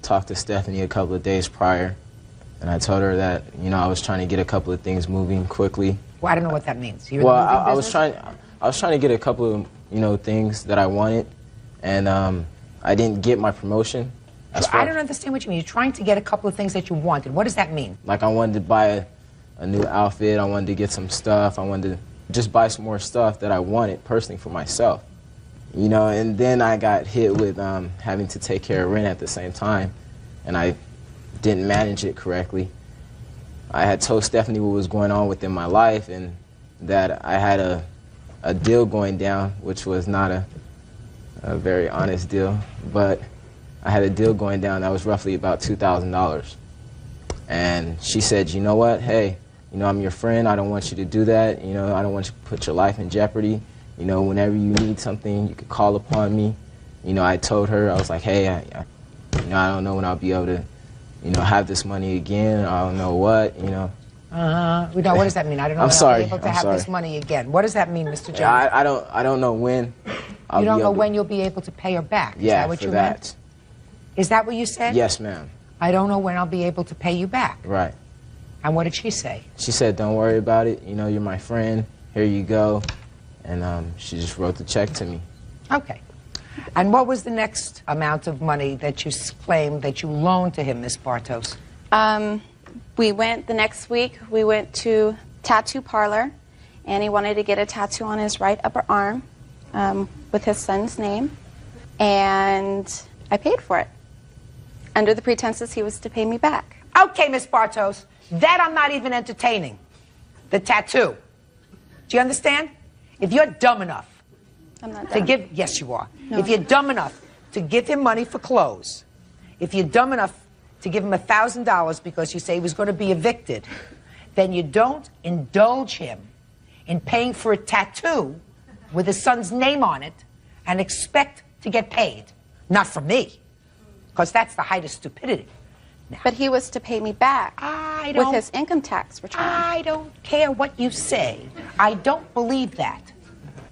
talked to Stephanie a couple of days prior, and I told her that, you know, I was trying to get a couple of things moving quickly. Well, I don't know what that means. You're well, in the moving I was trying to get a couple of, you know, things that I wanted, and I didn't get my promotion. I don't understand what you mean. You're trying to get a couple of things that you wanted. What does that mean? Like, I wanted to buy a new outfit. I wanted to get some stuff. I wanted to just buy some more stuff that I wanted personally for myself. You know, and then I got hit with having to take care of rent at the same time, and I didn't manage it correctly. I had told Stephanie what was going on within my life, and that I had a deal going down, which was not a very honest deal, but I had a deal going down that was roughly about $2,000. And she said, you know what, hey, you know, I'm your friend, I don't want you to do that, you know, I don't want you to put your life in jeopardy. You know, whenever you need something, you could call upon me. You know, I told her, I was like, hey, you know, I don't know when I'll be able to, you know, have this money again. I don't know what, you know. What does that mean? I don't know I'm when sorry. I'll be able to have this money again. What does that mean, Mr. Jones? I don't know when. You don't know when you'll be able to pay her back. Is that what you meant? Is that what you said? Yes, ma'am. I don't know when I'll be able to pay you back. Right. And what did she say? She said, don't worry about it. You know, you're my friend. Here you go. And she just wrote the check to me. Okay. And what was the next amount of money that you claimed that you loaned to him, Miss Bartos? We went the next week, we went to tattoo parlor, and he wanted to get a tattoo on his right upper arm with his son's name, and I paid for it under the pretenses he was to pay me back. Okay, Miss Bartos, that I'm not even entertaining. The tattoo. Do you understand? If you're dumb enough to give, yes you are. No. If you're dumb enough to give him money for clothes, if you're dumb enough to give him $1,000 because you say he was going to be evicted, then you don't indulge him in paying for a tattoo with his son's name on it and expect to get paid. Not from me, because that's the height of stupidity. Now, but he was to pay me back with his income tax return. I don't care what you say. I don't believe that.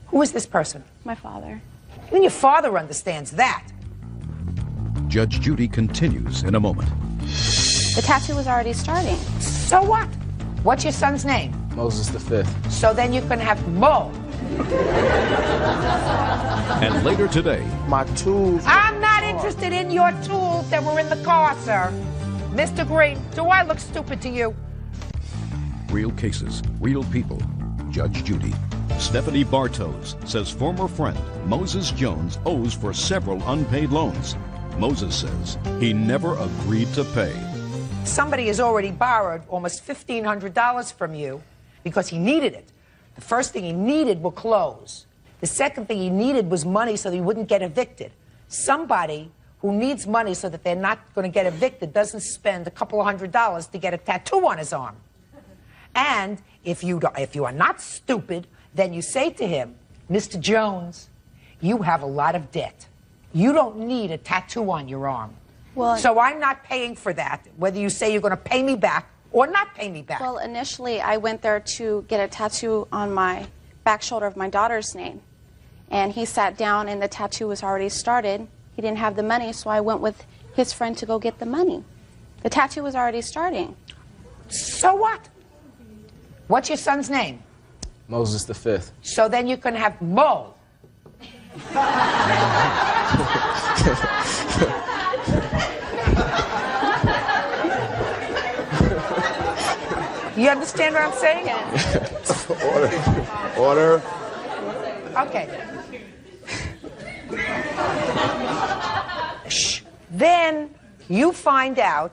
Who is this person? My father. Even your father understands that. Judge Judy continues in a moment. The tattoo was already starting. So what? What's your son's name? Moses the Fifth. So then you can have Mo. And later today, my tools. I'm not interested in your tools that were in the car, sir. Mr. Green, do I look stupid to you? real cases, real people. Judge Judy. Stephanie Bartos says former friend Moses Jones owes for several unpaid loans. Moses says he never agreed to pay. Somebody has already borrowed almost $1,500 from you because he needed it. The first thing he needed were clothes. The second thing he needed was money so that he wouldn't get evicted. Somebody who needs money so that they're not going to get evicted doesn't spend a couple of $100s to get a tattoo on his arm. And if you are not stupid, then you say to him, Mr. Jones, you have a lot of debt. You don't need a tattoo on your arm. Well, so I'm not paying for that, whether you say you're going to pay me back or not pay me back. Well, initially, I went there to get a tattoo on my back shoulder of my daughter's name. And he sat down, and the tattoo was already started. He didn't have the money, so I went with his friend to go get the money. The tattoo was already starting. So what? What's your son's name? Moses the Fifth. So then you can have Mo. understand what I'm saying? Order. Okay. Shh. Then you find out,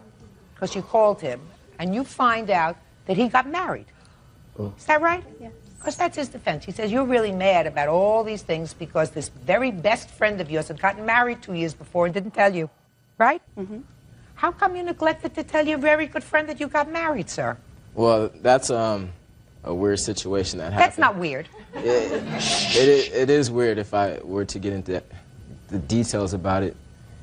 because you called him, and you find out that he got married. Is that right? Yes. Because that's his defense. He says, you're really mad about all these things because this very best friend of yours had gotten married 2 years before and didn't tell you. Right? Mm-hmm. How come you neglected to tell your very good friend that you got married, sir? Well, that's a weird situation that happened. That's not weird. It is weird if I were to get into the details about it.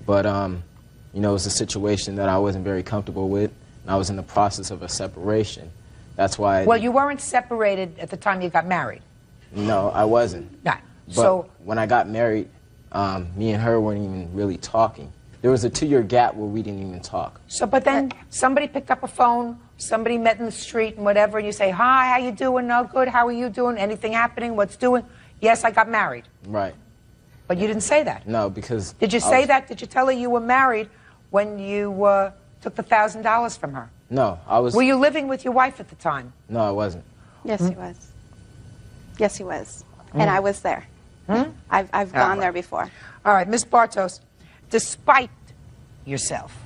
But, you know, it was a situation that I wasn't very comfortable with, and I was in the process of a separation. That's why... Well, you weren't separated at the time you got married. No, I wasn't. Right. But So when I got married, me and her weren't even really talking. There was a 2-year gap where we didn't even talk. So, but then somebody picked up a phone, somebody met in the street and whatever, and you say, hi, how you doing? No, good. How are you doing? Anything happening? What's doing? Yes, I got married. Right. But you didn't say that. No, because... Did you say that? Did you tell her you were married when you took the $1,000 from her? No, I was... Were you living with your wife at the time? No, I wasn't. Yes, he was. Yes, he was. And I was there. Hmm? I've gone there before. All right, Miss Bartos, despite yourself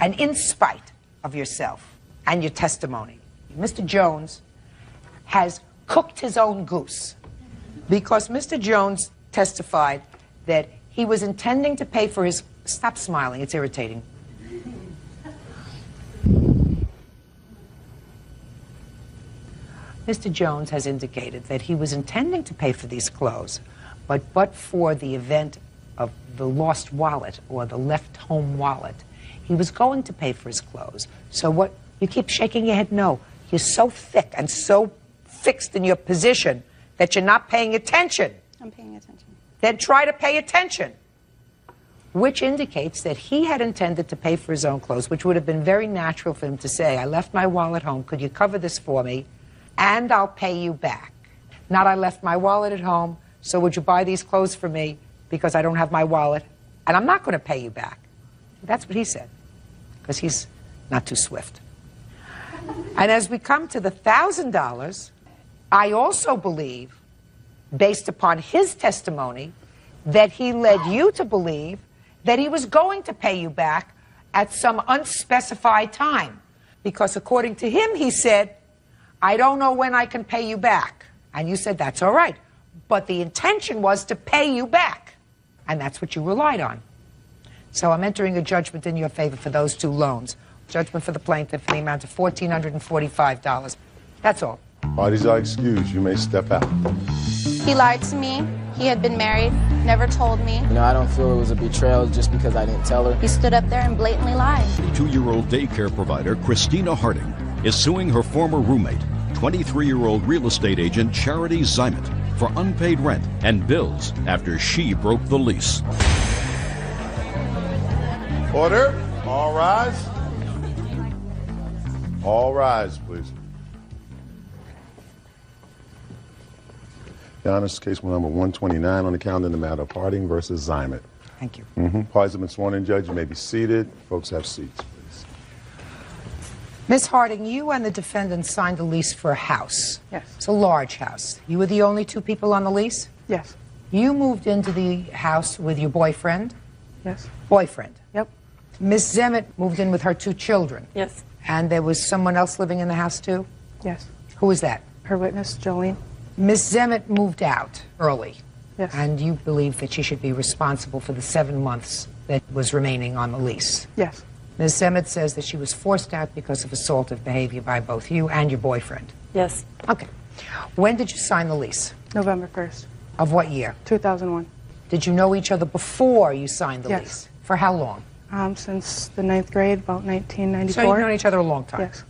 and in spite of yourself and your testimony, Mr. Jones has cooked his own goose because Mr. Jones testified that he was intending to pay for his... Stop smiling, it's irritating. Mr. Jones has indicated that he was intending to pay for these clothes, but for the event of the lost wallet or the left home wallet, he was going to pay for his clothes. So what, you keep shaking your head no. You're so thick and so fixed in your position that you're not paying attention. I'm paying attention. Then try to pay attention. Which indicates that he had intended to pay for his own clothes, which would have been very natural for him to say, I left my wallet home, could you cover this for me, and I'll pay you back. Not I left my wallet at home, so would you buy these clothes for me because I don't have my wallet, and I'm not going to pay you back. That's what he said, because he's not too swift. And as we come to the $1,000, I also believe, based upon his testimony, that he led you to believe that he was going to pay you back at some unspecified time. Because according to him, he said, I don't know when I can pay you back. And you said, that's all right. But the intention was to pay you back. And that's what you relied on. So I'm entering a judgment in your favor for those two loans. Judgment for the plaintiff in the amount of $1,445. That's all. Parties are excused. You may step out. He lied to me. He had been married, never told me. You know, I don't feel it was a betrayal just because I didn't tell her. He stood up there and blatantly lied. 2-year-old daycare provider Christina Harding is suing her former roommate, 23-year-old real estate agent Charity Zymet, for unpaid rent and bills after she broke the lease. Order. All rise. All rise, please. Your Honor, this is case number 129 on the calendar in the matter of Harding versus Zymet. Thank you. Parties have been sworn in, Judge. You may be seated. Folks have seats, please. Ms. Harding, you and the defendant signed a lease for a house. Yes. It's a large house. You were the only two people on the lease? Yes. You moved into the house with your boyfriend? Yes. Boyfriend? Yep. Ms. Zymet moved in with her 2 children? Yes. And there was someone else living in the house too? Yes. Who was that? Her witness, Jolene. Ms. Zymet moved out early. Yes. And you believe that she should be responsible for the 7 months that was remaining on the lease? Yes. Ms. Zymet says that she was forced out because of assaultive behavior by both you and your boyfriend. Yes. Okay. When did you sign the lease? November 1st. Of what year? 2001. Did you know each other before you signed the Yes. lease? For how long? Since the 9th grade, about 1994. So you've known each other a long time? Yes.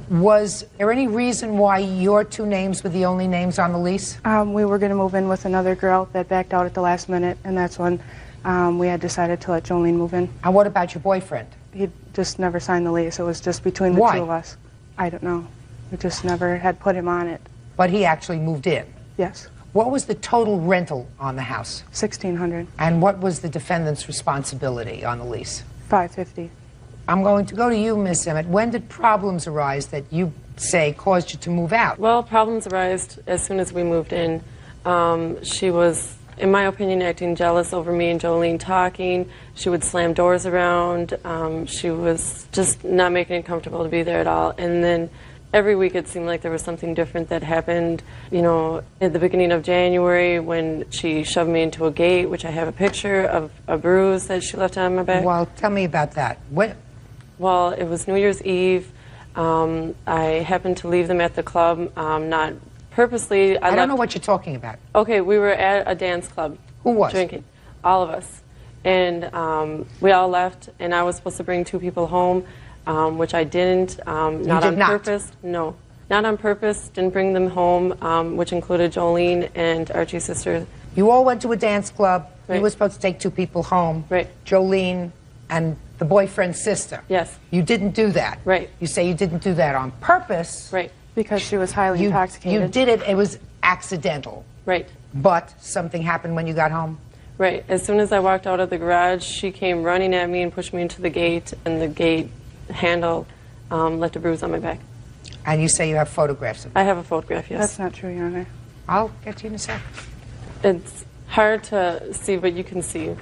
Was there any reason why your 2 names were the only names on the lease? We were going to move in with another girl that backed out at the last minute, and that's when we had decided to let Jolene move in. And what about your boyfriend? He just never signed the lease. It was just between the Why? 2 of us. I don't know. We just never had put him on it. But he actually moved in? Yes. What was the total rental on the house? $1,600. And what was the defendant's responsibility on the lease? $550. I'm going to go to you, Miss Emmett. When did problems arise that you say caused you to move out? Well, problems arose as soon as we moved in. She was, in my opinion, acting jealous over me and Jolene talking. She would slam doors around. She was just not making it comfortable to be there at all. And then every week it seemed like there was something different that happened. You know, at the beginning of January when she shoved me into a gate, which I have a picture of a bruise that she left on my back. Well, tell me about that. What? Well, it was New Year's Eve. I happened to leave them at the club, not purposely. I don't know what you're talking about. Okay, we were at a dance club. Who was? Drinking. All of us. And we all left, and I was supposed to bring 2 people home, which I didn't. Not on purpose. No. Not on purpose. Didn't bring them home, which included Jolene and Archie's sister. You all went to a dance club. Right. You were supposed to take 2 people home. Right. Jolene and the boyfriend's sister. Yes. You didn't do that. Right. You say you didn't do that on purpose. Right. Because she was highly intoxicated. You did it. It was accidental. Right. But something happened when you got home. Right. As soon as I walked out of the garage, she came running at me and pushed me into the gate, and the gate handle left a bruise on my back. And you say you have photographs of it? I have a photograph, yes. That's not true, Your Honor. I'll get to you in a second. It's hard to see, but you can see.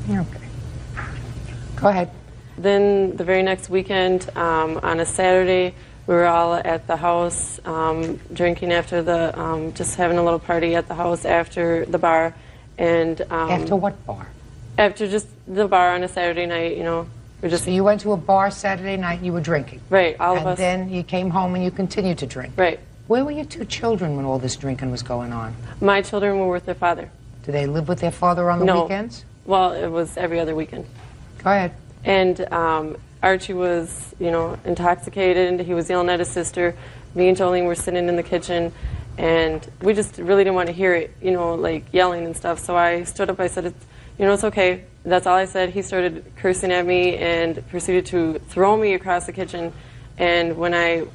Okay. Go ahead. Then the very next weekend, on a Saturday, we were all at the house drinking after the, just having a little party at the house after the bar. And after what bar? After just the bar on a Saturday night, you know. So you went to a bar Saturday night and you were drinking? Right, all of us. And then you came home and you continued to drink? Right. Where were your 2 children when all this drinking was going on? My children were with their father. Do they live with their father on the weekends? Well, it was every other weekend. Go ahead. And Archie was, you know, intoxicated. He was yelling at his sister. Me and Jolene were sitting in the kitchen, and we just really didn't want to hear it, you know, like yelling and stuff. So I stood up. I said, it's okay. That's all I said. He started cursing at me and proceeded to throw me across the kitchen. And when I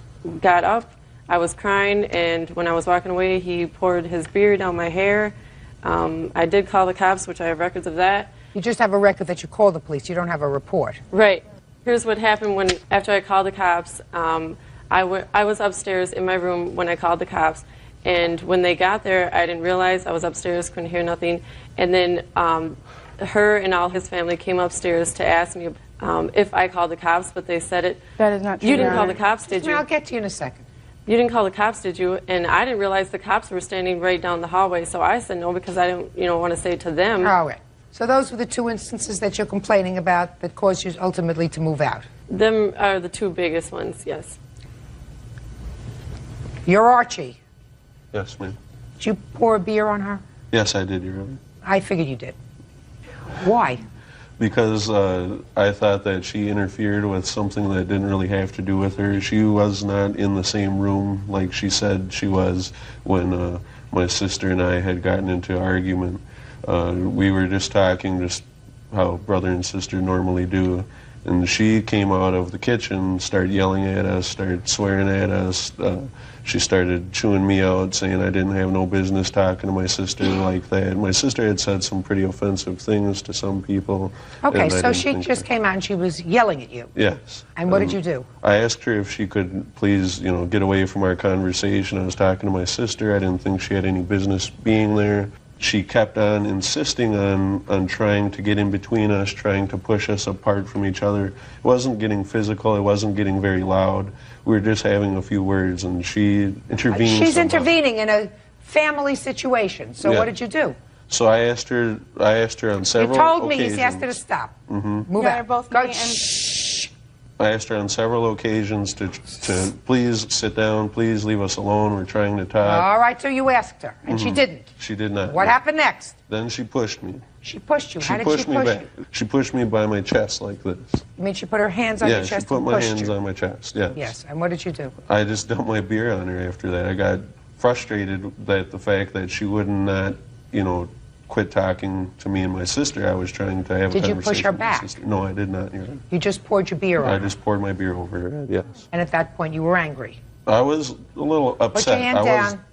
got up, I was crying. And when I was walking away, he poured his beer down my hair. I did call the cops, which I have records of that. You just have a record that you called the police. You don't have a report. Right. Here's what happened after I called the cops. I was upstairs in my room when I called the cops. And when they got there, I didn't realize I was upstairs, couldn't hear nothing. And then her and all his family came upstairs to ask me if I called the cops, but they said it. That is not true. You didn't call the cops, did you? I'll get to you in a second. You didn't call the cops, did you? And I didn't realize the cops were standing right down the hallway, so I said no because I didn't, want to say it to them. All right. So those were the 2 instances that you're complaining about that caused you ultimately to move out? Them are the 2 biggest ones, yes. You're Archie. Yes, ma'am. Did you pour a beer on her? Yes, I did, Your Honor. I figured you did. Why? Because I thought that she interfered with something that didn't really have to do with her. She was not in the same room like she said she was when my sister and I had gotten into an argument. We were just talking, just how brother and sister normally do. And she came out of the kitchen, started yelling at us, started swearing at us. She started chewing me out, saying I didn't have no business talking to my sister like that. My sister had said some pretty offensive things to some people. Okay, so she just came out and she was yelling at you. Yes. And what did you do? I asked her if she could please, get away from our conversation. I was talking to my sister. I didn't think she had any business being there. She kept on insisting on trying to get in between us, trying to push us apart from each other. It wasn't getting physical. It wasn't getting very loud. We were just having a few words, and she intervened. She's somehow. intervening in a family situation. So what did you do? So I asked her on several occasions. You told me you asked her to stop. Mm-hmm. Move out. Both Go. I asked her on several occasions to please sit down, please leave us alone, we're trying to talk. All right, so you asked her, and she didn't. She did not. What happened next? Then she pushed me. She pushed you. How did she push you? She pushed me by my chest like this. You mean she put her hands on your chest and pushed you? Yeah, she put my hands on my chest, yes. Yes, and what did you do? I just dumped my beer on her after that. I got frustrated that the fact that she would not, quit talking to me and my sister. I was trying to have a conversation. Did you push her with my back? sister. No, I did not. You just poured your beer on her? I just poured my beer over her head, yes. And at that point, you were angry? I was a little upset. Put your hand down.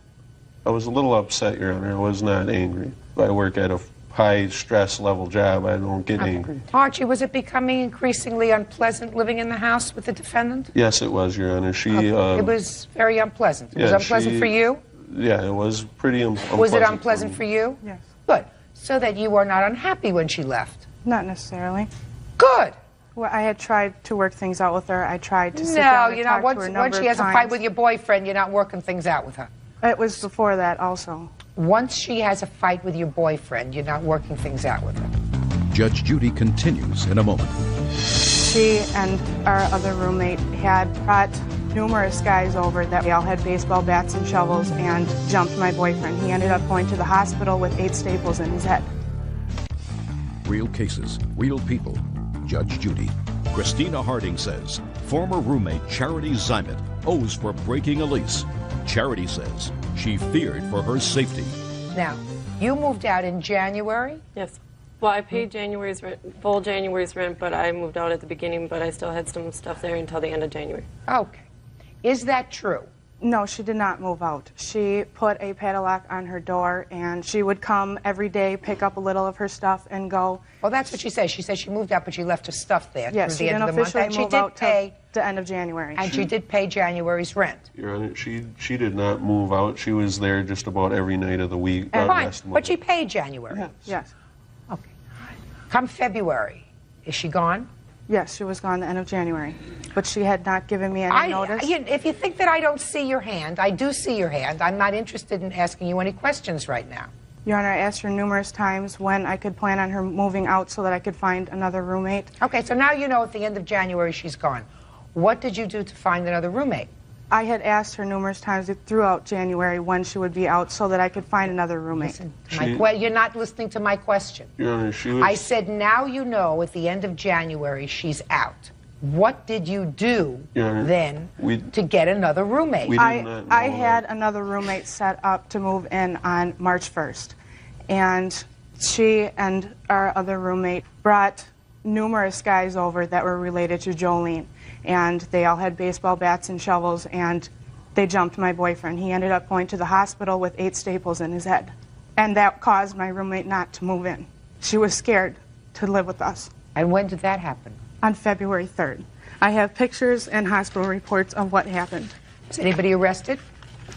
I was a little upset, Your Honor. I was not angry. I work at a high stress level job. I don't get any. Archie, was it becoming increasingly unpleasant living in the house with the defendant? Yes, it was, Your Honor. She. It was very unpleasant. It was unpleasant for you? Yeah, it was pretty unpleasant. Was it unpleasant for you? Yes. Good. So that you were not unhappy when she left? Not necessarily. Good. Well, I had tried to work things out with her. I tried to sit No, down and you're not. talk to her a number Once she has of a fight times. with your boyfriend, you're not working things out with her. It was before that also. Once she has a fight with your boyfriend, you're not working things out with her. Judge Judy continues in a moment. She and our other roommate had brought numerous guys over that they all had baseball bats and shovels and jumped my boyfriend. He ended up going to the hospital with 8 staples in his head. Real cases, real people. Judge Judy. Christina Harding says former roommate Charity Zymet owes for breaking a lease. Charity says she feared for her safety. Now, you moved out in January? Yes. Well, I paid January's rent, full January's rent, but I moved out at the beginning, but I still had some stuff there until the end of January. Okay. Is that true? No, she did not move out. She put a padlock on her door, and she would come every day, pick up a little of her stuff, and go. Well, that's what she says. She says she moved out, but she left her stuff there Yes, through she the end didn't of the month. officially And she move did out till pay the end of January. And she did pay January's rent. Your Honor, she did not move out. She was there just about every night of the week. Fine, but she paid January. Yes. Okay. Come February, is she gone? Yes, she was gone the end of January, but she had not given me any notice. If you think that I don't see your hand, I do see your hand. I'm not interested in asking you any questions right now. Your Honor, I asked her numerous times when I could plan on her moving out so that I could find another roommate. Okay, so now you know at the end of January she's gone. What did you do to find another roommate? I had asked her numerous times throughout January when she would be out so that I could find another roommate. You're not listening to my question. Your Honor, she was. I said now you know at the end of January she's out. What did you do Your Honor, then to get another roommate? I had another roommate set up to move in on March 1st. And she and our other roommate brought numerous guys over that were related to Jolene. And they all had baseball bats and shovels, and they jumped my boyfriend. He ended up going to the hospital with 8 staples in his head. And that caused my roommate not to move in. She was scared to live with us. And when did that happen? On February 3rd. I have pictures and hospital reports of what happened. Is anybody arrested?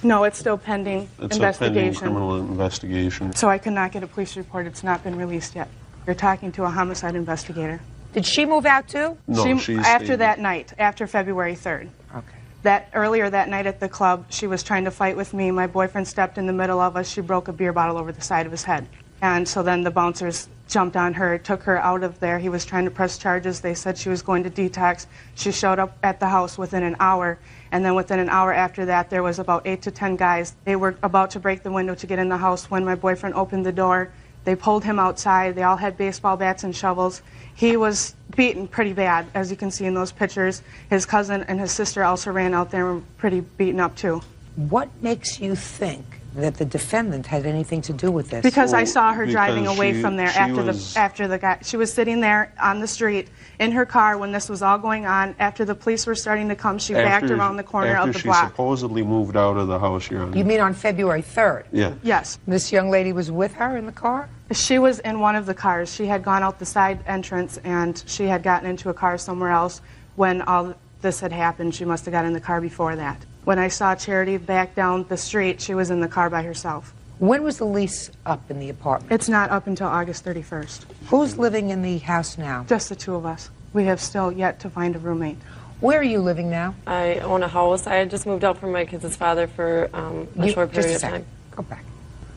No, it's still pending investigation. It's a pending criminal investigation. So I could not get a police report. It's not been released yet. You're talking to a homicide investigator. Did she move out too? No, after that night, after February 3rd. Okay. Earlier that night at the club, she was trying to fight with me. My boyfriend stepped in the middle of us. She broke a beer bottle over the side of his head. And so then the bouncers jumped on her, took her out of there. He was trying to press charges. They said she was going to detox. She showed up at the house within an hour. And then within an hour after that, there was about 8 to 10 guys. They were about to break the window to get in the house when my boyfriend opened the door. They pulled him outside. They all had baseball bats and shovels. He was beaten pretty bad, as you can see in those pictures. His cousin and his sister also ran out there and were pretty beaten up too. What makes you think that the defendant had anything to do with this? Because I saw her driving away from there after the guy. She was sitting there on the street in her car when this was all going on. After the police were starting to come, she backed around the corner of the block. After she supposedly moved out of the house, Your Honor. You mean on February 3rd? Yeah. Yes. This young lady was with her in the car? She was in one of the cars. She had gone out the side entrance and she had gotten into a car somewhere else when all this had happened. She must have got in the car before that. When I saw Charity back down the street, she was in the car by herself. When was the lease up in the apartment? It's not up until August 31st. Who's living in the house now? Just the 2 of us. We have still yet to find a roommate. Where are you living now? I own a house. I had just moved out from my kids' father for a short period of time. Go back.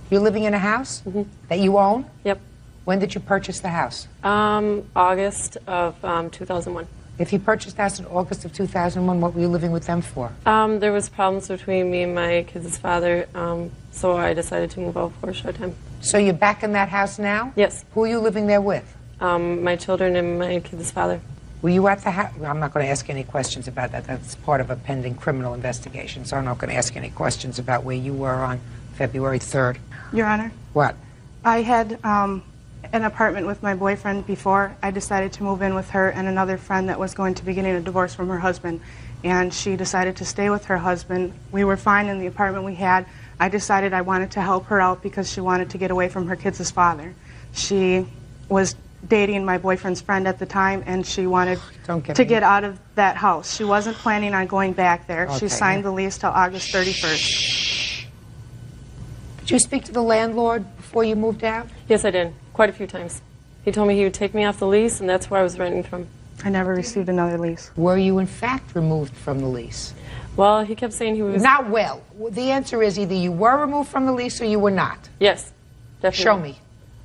You're living in a house that you own? Yep. When did you purchase the house? August of 2001. If you purchased the house in August of 2001, what were you living with them for? There was problems between me and my kids' father, so I decided to move out for a short time. So you're back in that house now? Yes. Who are you living there with? My children and my kids' father. Were you at the house? I'm not going to ask any questions about that. That's part of a pending criminal investigation, so I'm not going to ask any questions about where you were on February 3rd. Your Honor? What? I had an apartment with my boyfriend before. I decided to move in with her and another friend that was going to be getting a divorce from her husband. And she decided to stay with her husband. We were fine in the apartment we had. I decided I wanted to help her out because she wanted to get away from her kids' father. She was dating my boyfriend's friend at the time, and she wanted to me- get out of that house. She wasn't planning on going back there. Okay, She signed the lease till August 31st. Did you speak to the landlord before you moved out? Yes, I did. Quite a few times. He told me he would take me off the lease, and that's where I was renting from. I never received another lease. Were you in fact removed from the lease? Well, he kept saying he was... Not well. The answer is either you were removed from the lease or you were not. Yes, definitely. Show me.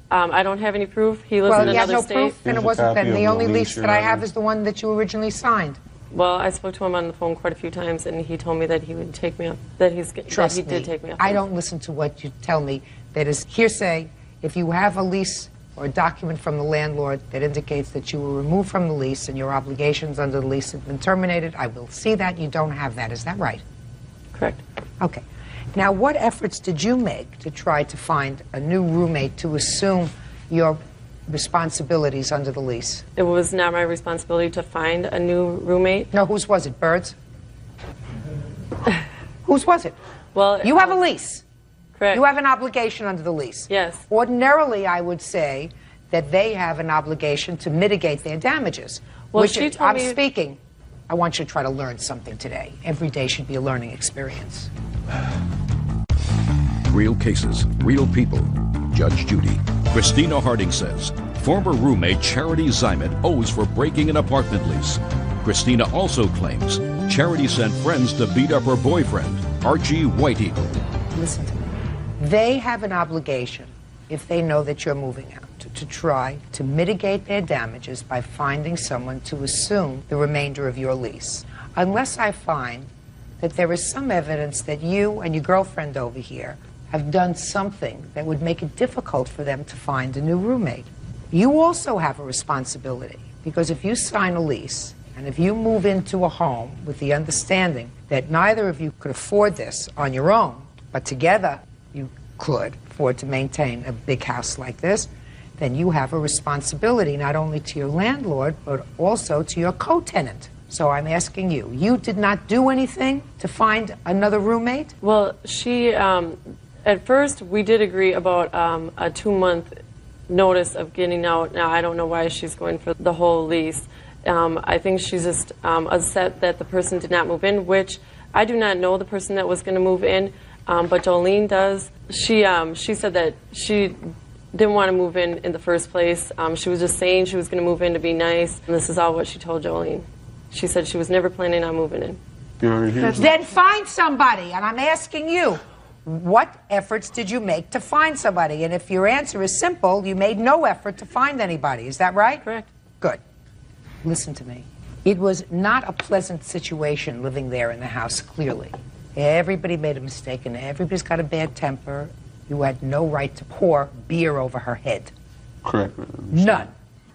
I don't have any proof. He lives in another state. Well, you have no proof, then it wasn't then. The only lease that I have is the one that you originally signed. Well, I spoke to him on the phone quite a few times, and he told me that he would take me off, that he did take me off. I don't listen to what you tell me. That is hearsay. If you have a lease or a document from the landlord that indicates that you were removed from the lease and your obligations under the lease have been terminated, I will see that. You don't have that. Is that right? Correct. Okay. Now, what efforts did you make to try to find a new roommate to assume your responsibilities under the lease? It was not my responsibility to find a new roommate. No, whose was it? Bird's? Whose was it? Well, you have a lease. Correct. You have an obligation under the lease. Yes. Ordinarily, I would say that they have an obligation to mitigate their damages. Well, which she told I'm me... speaking. I want you to try to learn something today. Every day should be a learning experience. Real cases, real people. Judge Judy. Christina Harding says former roommate Charity Zymet owes for breaking an apartment lease. Christina also claims Charity sent friends to beat up her boyfriend, Archie White Eagle. Listen to me. They have an obligation, if they know that you're moving out, to try to mitigate their damages by finding someone to assume the remainder of your lease. Unless I find that there is some evidence that you and your girlfriend over here have done something that would make it difficult for them to find a new roommate. You also have a responsibility, because if you sign a lease and if you move into a home with the understanding that neither of you could afford this on your own, but together you could afford to maintain a big house like this, then you have a responsibility not only to your landlord, but also to your co-tenant. So I'm asking you, you did not do anything to find another roommate? Well, she, at first we did agree about a 2-month notice of getting out. Now, I don't know why she's going for the whole lease. I think she's just upset that the person did not move in, which I do not know the person that was going to move in, but Jolene does. She said that she didn't want to move in the first place. She was just saying she was going to move in to be nice, and this is all what she told Jolene. She said she was never planning on moving in. Then find somebody, and I'm asking you, what efforts did you make to find somebody? And if your answer is simple, you made no effort to find anybody. Is that right? Correct. Good. Listen to me. It was not a pleasant situation living there in the house, clearly. Everybody made a mistake, and everybody's got a bad temper. You had no right to pour beer over her head. Correct. None.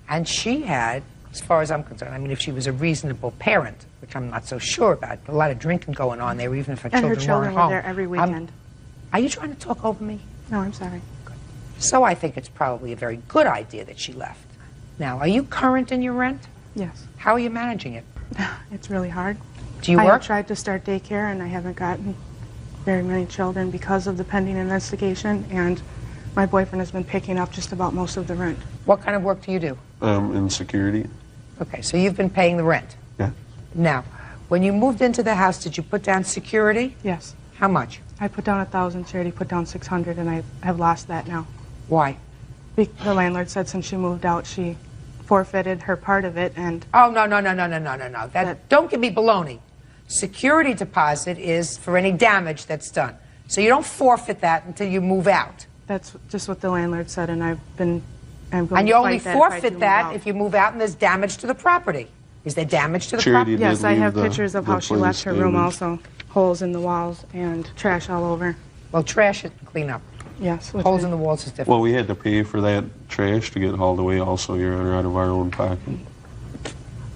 And she had, as far as I'm concerned, I mean, if she was a reasonable parent, which I'm not so sure about, a lot of drinking going on there, even if her children weren't home. And her children were there every weekend. Are you trying to talk over me? No, I'm sorry. Good. So I think it's probably a very good idea that she left. Now, are you current in your rent? Yes. How are you managing it? It's really hard. Do you I work? have tried to start daycare, and I haven't gotten very many children because of the pending investigation, and my boyfriend has been picking up just about most of the rent. What kind of work do you do? In security. Okay, so you've been paying the rent. Yeah. Now, when you moved into the house, did you put down security? Yes. How much? I put down 1,000, Charity put down 600, and I have lost that now. Why? The landlord said since she moved out, she forfeited her part of it, and... Oh, no. Don't give me baloney. Security deposit is for any damage that's done. So you don't forfeit that until you move out. That's just what the landlord said, and I'm going and you to only fight forfeit that if you move out and there's damage to the property. Is there damage to the property? Yes, I have pictures of how she left her room also. Holes in the walls and trash all over. Well, trash it and clean up. Yes. Holes in the walls is different. Well, we had to pay for that trash to get hauled away also, Your Honor, out of our own pocket.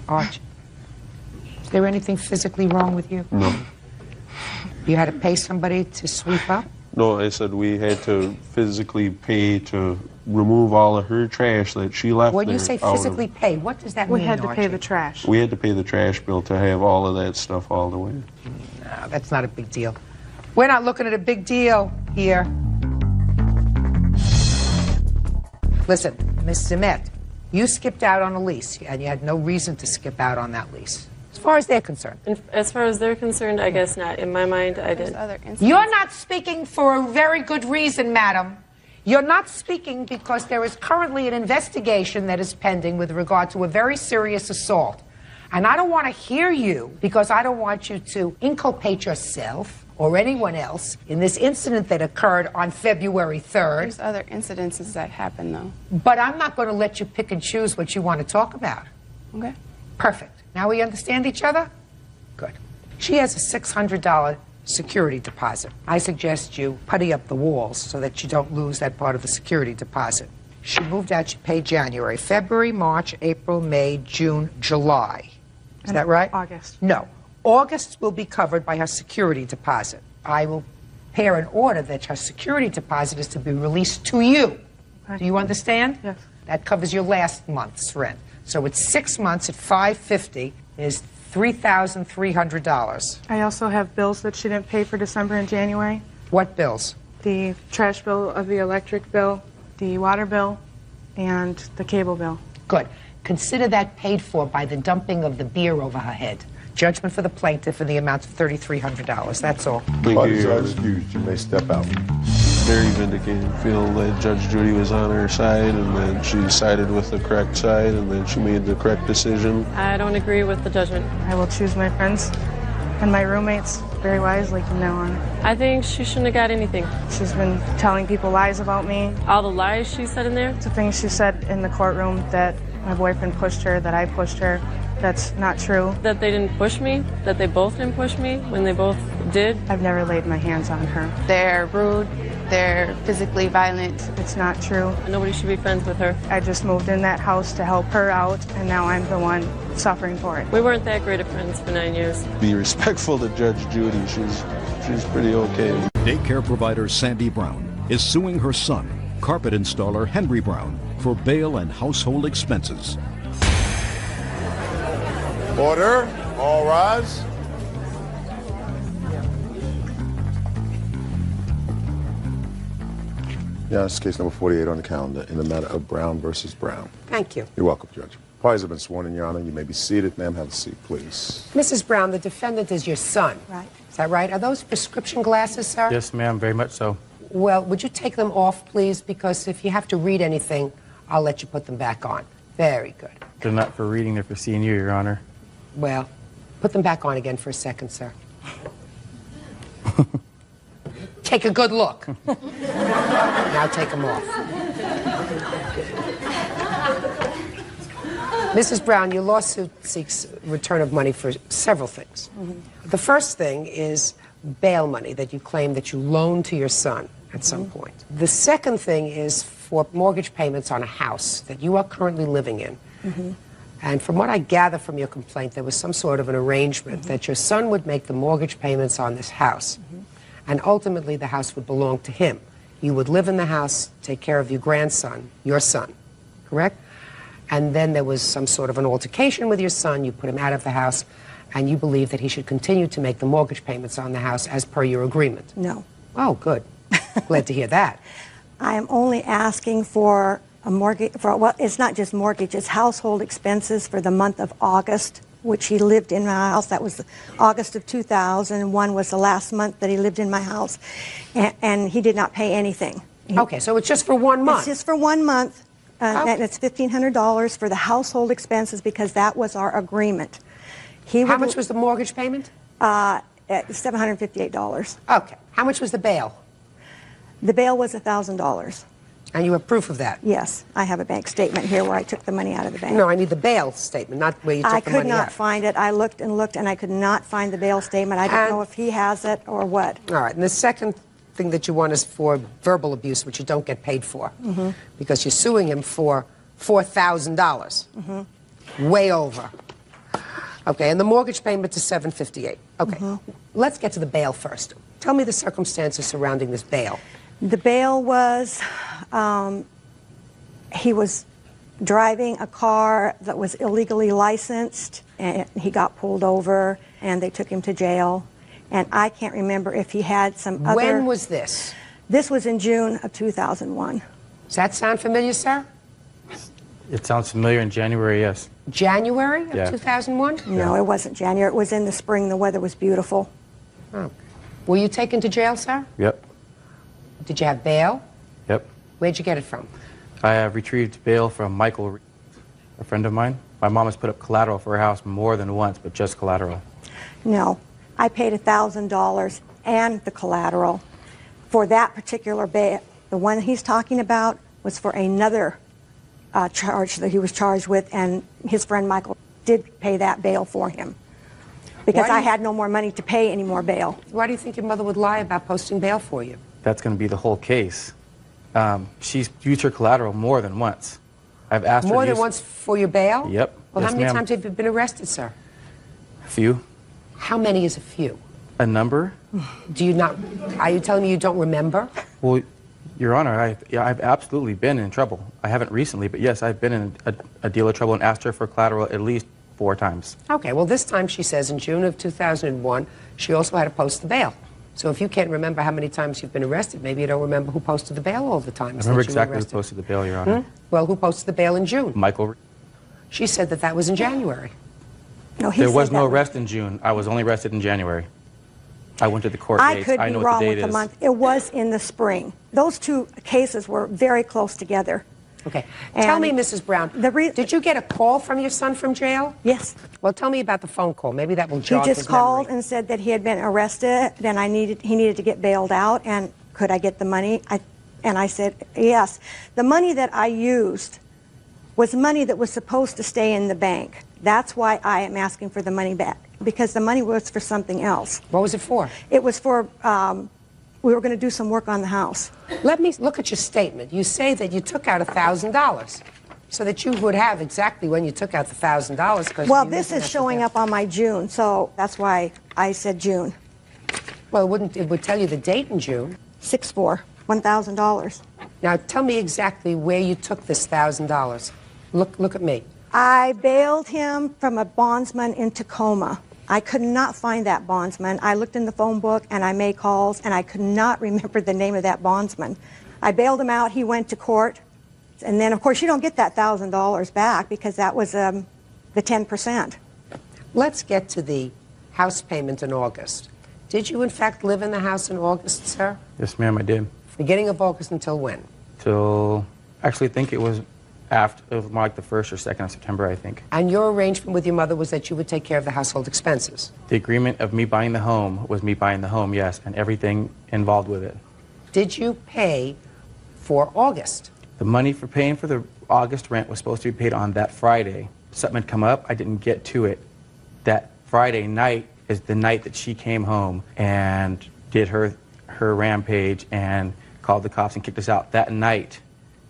Arch, is there anything physically wrong with you? No. You had to pay somebody to sweep up? No, I said we had to physically pay to remove all of her trash that she left When there. you say physically pay, what does that mean, We had to Archie? pay the trash. We had to pay the trash bill to have all of that stuff hauled away. No, that's not a big deal. We're not looking at a big deal here. Listen, Miss Zimet, you skipped out on a lease, and you had no reason to skip out on that lease, as far as they're concerned. And as far as they're concerned, I guess not. In my mind, I did. You're not speaking for a very good reason, madam. You're not speaking because there is currently an investigation that is pending with regard to a very serious assault. And I don't want to hear you because I don't want you to inculpate yourself or anyone else in this incident that occurred on February 3rd. There's other incidences that happen, though. But I'm not going to let you pick and choose what you want to talk about. Okay. Perfect. Now we understand each other? Good. She has a $600 security deposit. I suggest you putty up the walls so that you don't lose that part of the security deposit. She moved out, she paid January, February, March, April, May, June, July. Is that right? August. No. August will be covered by her security deposit. I will prepare an order that her security deposit is to be released to you. Okay. Do you understand? Yes. That covers your last month's rent. So it's 6 months at $550 is $3,300. I also have bills that she didn't pay for December and January. What bills? The trash bill of the electric bill, the water bill, and the cable bill. Good. Consider that paid for by the dumping of the beer over her head. Judgment for the plaintiff in the amount of $3,300. That's all. Parties are excused. You may step out. Very vindicated. Feel that Judge Judy was on her side and that she sided with the correct side and that she made the correct decision. I don't agree with the judgment. I will choose my friends and my roommates very wisely from now on. I think she shouldn't have got anything. She's been telling people lies about me. All the lies she said in there? The things she said in the courtroom that my boyfriend pushed her, that I pushed her. That's not true. That they didn't push me? That they both didn't push me when they both did? I've never laid my hands on her. They're rude. They're physically violent. It's not true. Nobody should be friends with her. I just moved in that house to help her out, and now I'm the one suffering for it. We weren't that great of friends for 9 years. Be respectful to Judge Judy. She's pretty okay. Daycare provider Sandy Brown is suing her son, carpet installer Henry Brown, for bail and household expenses. Order. All rise. Yeah, this is case number 48 on the calendar in the matter of Brown versus Brown. Thank you. You're welcome, Judge. Parties have been sworn in, Your Honor. You may be seated. Ma'am, have a seat, please. Mrs. Brown, the defendant is your son. Right. Is that right? Are those prescription glasses, sir? Yes, ma'am, very much so. Well, would you take them off, please? Because if you have to read anything, I'll let you put them back on. Very good. They're not for reading, they're for seeing you, Your Honor. Well, put them back on again for a second, sir. Take a good look. Now take them off. Mrs. Brown, your lawsuit seeks return of money for several things. The first thing is bail money that you claim that you loaned to your son at some point. The second thing is for mortgage payments on a house that you are currently living in. And from what I gather from your complaint, there was some sort of an arrangement that your son would make the mortgage payments on this house, and ultimately the house would belong to him. You would live in the house, take care of your grandson, your son, correct? And then there was some sort of an altercation with your son, you put him out of the house, and you believe that he should continue to make the mortgage payments on the house as per your agreement. No. Oh, good. Glad to hear that. I am only asking for a mortgage, well, it's not just mortgage, it's household expenses for the month of August, which he lived in my house. That was August of 2001 was the last month that he lived in my house, and he did not pay anything. Okay, so it's just for 1 month? It's just for 1 month, and it's $1,500 for the household expenses because that was our agreement. How much was the mortgage payment? $758. Okay. How much was the bail? The bail was $1,000. And you have proof of that? Yes. I have a bank statement here where I took the money out of the bank. No, I need the bail statement, not where you took the money out. I could not find it. I looked and looked, and I could not find the bail statement. I don't know if he has it or what. All right. And the second thing that you want is for verbal abuse, which you don't get paid for, because you're suing him for $4,000. Way over. Okay, and the mortgage payment is $758. Okay, let's get to the bail first. Tell me the circumstances surrounding this bail. The bail was, he was driving a car that was illegally licensed, and he got pulled over, and they took him to jail. And I can't remember if he had some other... When was this? This was in June of 2001. Does that sound familiar, sir? It sounds familiar. In January, yes. January of Yeah. 2001? No, it wasn't January. It was in the spring. The weather was beautiful. Oh. Were you taken to jail, sir? Yep. Did you have bail? Yep. Where'd you get it from? I have retrieved bail from Michael, a friend of mine. My mom has put up collateral for her house more than once, but just collateral. No, I paid $1,000 and the collateral for that particular bail. The one he's talking about was for another charge that he was charged with, and his friend Michael did pay that bail for him because I had no more money to pay any more bail. Why do you think your mother would lie about posting bail for you? That's going to be the whole case. She's used her collateral more than once. I've asked her More to than use... once for your bail? Yep. Well, Yes, how many ma'am. times have you been arrested, sir? A few. How many is a few? A number? Do you not, are you telling me you don't remember? Well, Your Honor, I've absolutely been in trouble. I haven't recently, but yes, I've been in a deal of trouble and asked her for collateral at least 4 times. Okay, well, this time she says in June of 2001, she also had to post the bail. So if you can't remember how many times you've been arrested, maybe you don't remember who posted the bail all the time. I remember exactly who posted the bail, Your Honor. Well, who posted the bail in June? Michael. She said that that was in January. No, he There was said no that arrest in June. I was only arrested in January. I went to the court I dates. could I be know what wrong the with date the is. month. It was in the spring. Those two cases were very close together. Okay. Tell me, Mrs. Brown, did you get a call from your son from jail? Yes. Well, tell me about the phone call. Maybe that will He jog his just called memory. and said that he had been arrested, and he needed to get bailed out, and could I get the money? And I said, yes. The money that I used was money that was supposed to stay in the bank. That's why I am asking for the money back, because the money was for something else. What was it for? It was for, we were going to do some work on the house. Let me look at your statement. You say that you took out $1,000 so that you would have exactly when you took out the $1,000. Well, this is showing up on my June, so that's why I said June. Well, it would tell you the date in June. 6/4, $1,000. Now, tell me exactly where you took this $1,000. Look at me. I bailed him from a bondsman in Tacoma. I could not find that bondsman. I looked in the phone book and I made calls and I could not remember the name of that bondsman. I bailed him out. He went to court. And then, of course, you don't get that $1,000 back because that was the 10%. Let's get to the house payment in August. Did you, in fact, live in the house in August, sir? Yes, ma'am, I did. Beginning of August until when? Till, actually, I think it was after, it was more like the 1st or 2nd of September, I think. And your arrangement with your mother was that you would take care of the household expenses? The agreement of me buying the home was me buying the home, yes, and everything involved with it. Did you pay for August? The money for paying for the August rent was supposed to be paid on that Friday. Something had come up, I didn't get to it. That Friday night is the night that she came home and did her rampage and called the cops and kicked us out. That night,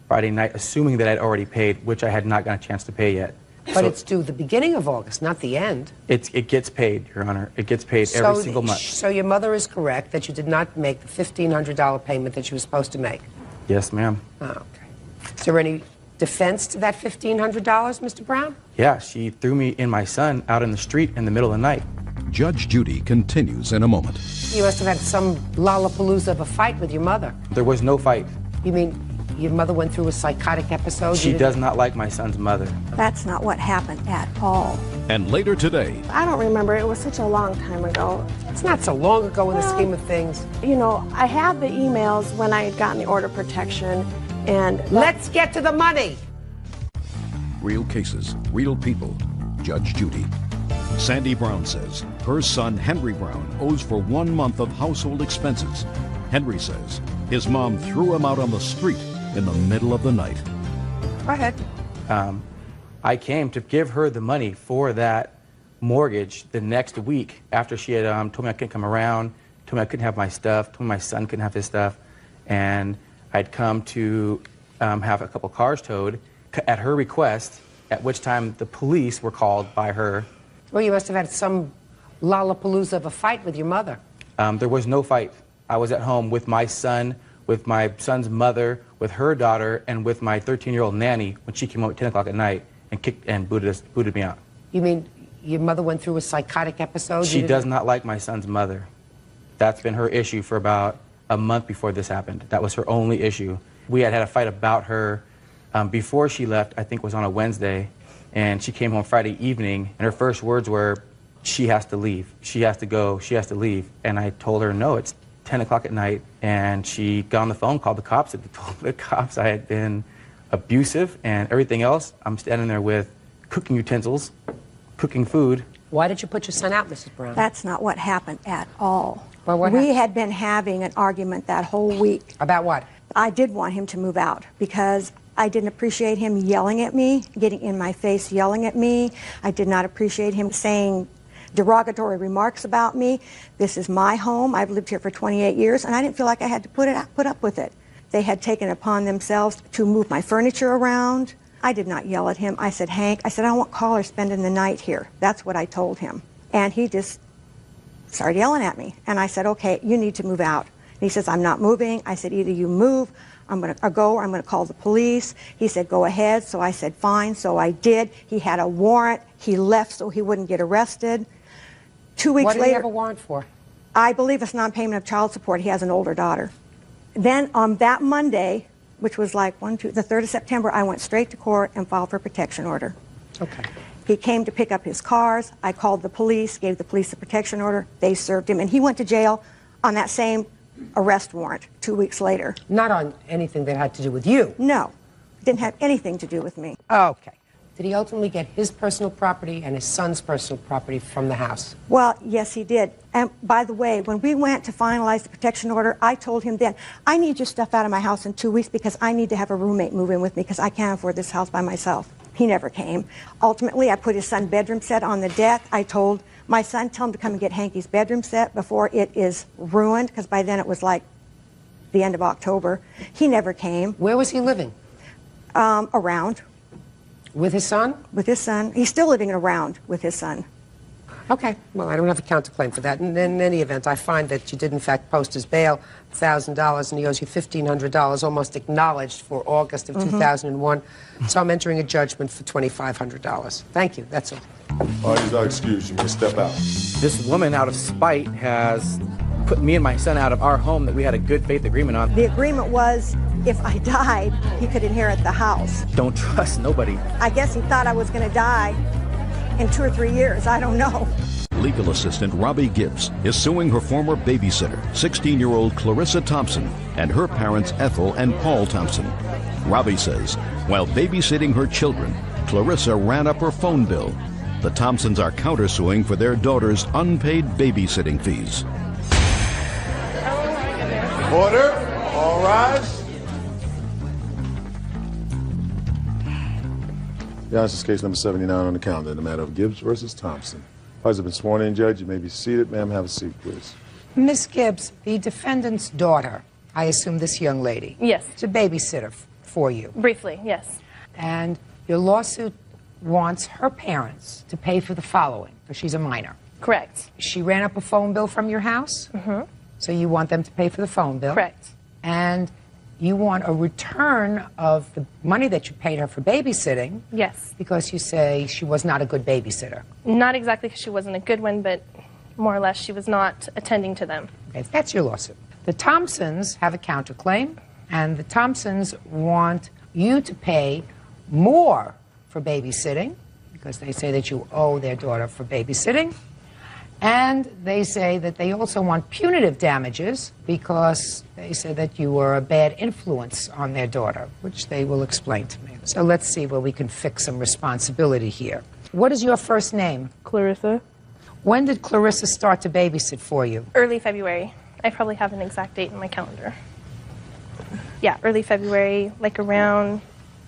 Friday night, assuming that I'd already paid, which I had not gotten a chance to pay yet. But it's due the beginning of August, not the end. It gets paid, Your Honor. It gets paid every single month. So your mother is correct that you did not make the $1,500 payment that you were supposed to make? Yes, ma'am. Oh, okay. Is there any defense to that $1,500, Mr. Brown? Yeah, she threw me and my son out in the street in the middle of the night. Judge Judy continues in a moment. You must have had some lollapalooza of a fight with your mother. There was no fight. You mean your mother went through a psychotic episode? She does not like my son's mother. That's not what happened at all. And later today, I don't remember. It was such a long time ago. It's not so long ago in the scheme of things. You know, I have the emails when I had gotten the order of protection, and... Let's get to the money! real cases, real people. Judge Judy. Sandy Brown says her son Henry Brown owes for 1 month of household expenses. Henry says his mom threw him out on the street in the middle of the night. Go ahead. I came to give her the money for that mortgage the next week after she had told me I couldn't come around, told me I couldn't have my stuff, told me my son couldn't have his stuff, and I'd come to have a couple cars towed at her request, at which time the police were called by her. Well, you must have had some lollapalooza of a fight with your mother. There was no fight. I was at home with my son, with my son's mother, with her daughter, and with my 13-year-old nanny when she came home at 10 o'clock at night and kicked and booted me out. You mean your mother went through a psychotic episode? She does not like my son's mother. That's been her issue for about a month before this happened. That was her only issue. We had had a fight about her Before she left, I think was on a Wednesday, and she came home Friday evening, and her first words were, she has to leave, she has to go, she has to leave. And I told her, no, it's 10 o'clock at night, and she got on the phone, called the cops, and told the cops I had been abusive and everything else. I'm standing there with cooking utensils, cooking food. Why did you put your son out, Mrs. Brown? That's not what happened at all. Well, what we happened? had been having an argument that whole week. About what? I did want him to move out because I didn't appreciate him yelling at me, getting in my face, yelling at me. I did not appreciate him saying derogatory remarks about me. This is my home. I've lived here for 28 years, and I didn't feel like I had to put up with it. They had taken it upon themselves to move my furniture around. I did not yell at him. I said, Hank, I said, I don't want callers spending the night here. That's what I told him. And he just started yelling at me. And I said, okay, you need to move out. And he says, I'm not moving. I said, either you move, I'm going to go, or I'm going to call the police. He said, go ahead. So I said, fine. So I did. He had a warrant. He left so he wouldn't get arrested. 2 weeks later. What did he have a warrant for? I believe it's non-payment of child support. He has an older daughter. Then on that Monday, which was like the 3rd of September, I went straight to court and filed for a protection order. Okay. He came to pick up his cars. I called the police, gave the police a protection order. They served him, and he went to jail on that same arrest warrant 2 weeks later. Not on anything that had to do with you? No. Didn't have anything to do with me. Okay. Did he ultimately get his personal property and his son's personal property from the house? Well, yes, he did. And by the way, when we went to finalize the protection order, I told him then, I need your stuff out of my house in 2 weeks because I need to have a roommate move in with me because I can't afford this house by myself. He never came. Ultimately, I put his son's bedroom set on the deck. I told my son, tell him to come and get Hanky's bedroom set before it is ruined, because by then it was like the end of October. He never came. Where was he living? Around. With his son? With his son. He's still living around with his son. Okay. Well, I don't have a counterclaim for that. And in any event, I find that you did, in fact, post his bail, $1,000, and he owes you $1,500, almost acknowledged for August of 2001. So I'm entering a judgment for $2,500. Thank you. That's all. Parties are excused. You may step out. This woman, out of spite, has put me and my son out of our home that we had a good faith agreement on. The agreement was if I died, he could inherit the house. Don't trust nobody. I guess he thought I was going to die in 2 or 3 years. I don't know. Legal assistant Robbie Gibbs is suing her former babysitter, 16-year-old Clarissa Thompson, and her parents Ethel and Paul Thompson. Robbie says, while babysitting her children, Clarissa ran up her phone bill. The Thompsons are countersuing for their daughter's unpaid babysitting fees. Order. All rise. Yeah, this is case number 79 on the calendar, the matter of Gibbs versus Thompson. Parties have been sworn in, Judge. You may be seated. Ma'am, have a seat, please. Miss Gibbs, the defendant's daughter, I assume this young lady. Yes. It's a babysitter for you. Briefly, yes. And your lawsuit wants her parents to pay for the following, because she's a minor. Correct. She ran up a phone bill from your house? Mm-hmm. So you want them to pay for the phone bill? Correct. And you want a return of the money that you paid her for babysitting? Yes. Because you say she was not a good babysitter. Not exactly because she wasn't a good one, but more or less she was not attending to them. Okay, that's your lawsuit. The Thompsons have a counterclaim, and the Thompsons want you to pay more for babysitting, because they say that you owe their daughter for babysitting. And they say that they also want punitive damages because they say that you were a bad influence on their daughter, which they will explain to me. So let's see where we can fix some responsibility here. What is your first name? Clarissa. When did Clarissa start to babysit for you? Early February. I probably have an exact date in my calendar. Yeah, early February, like around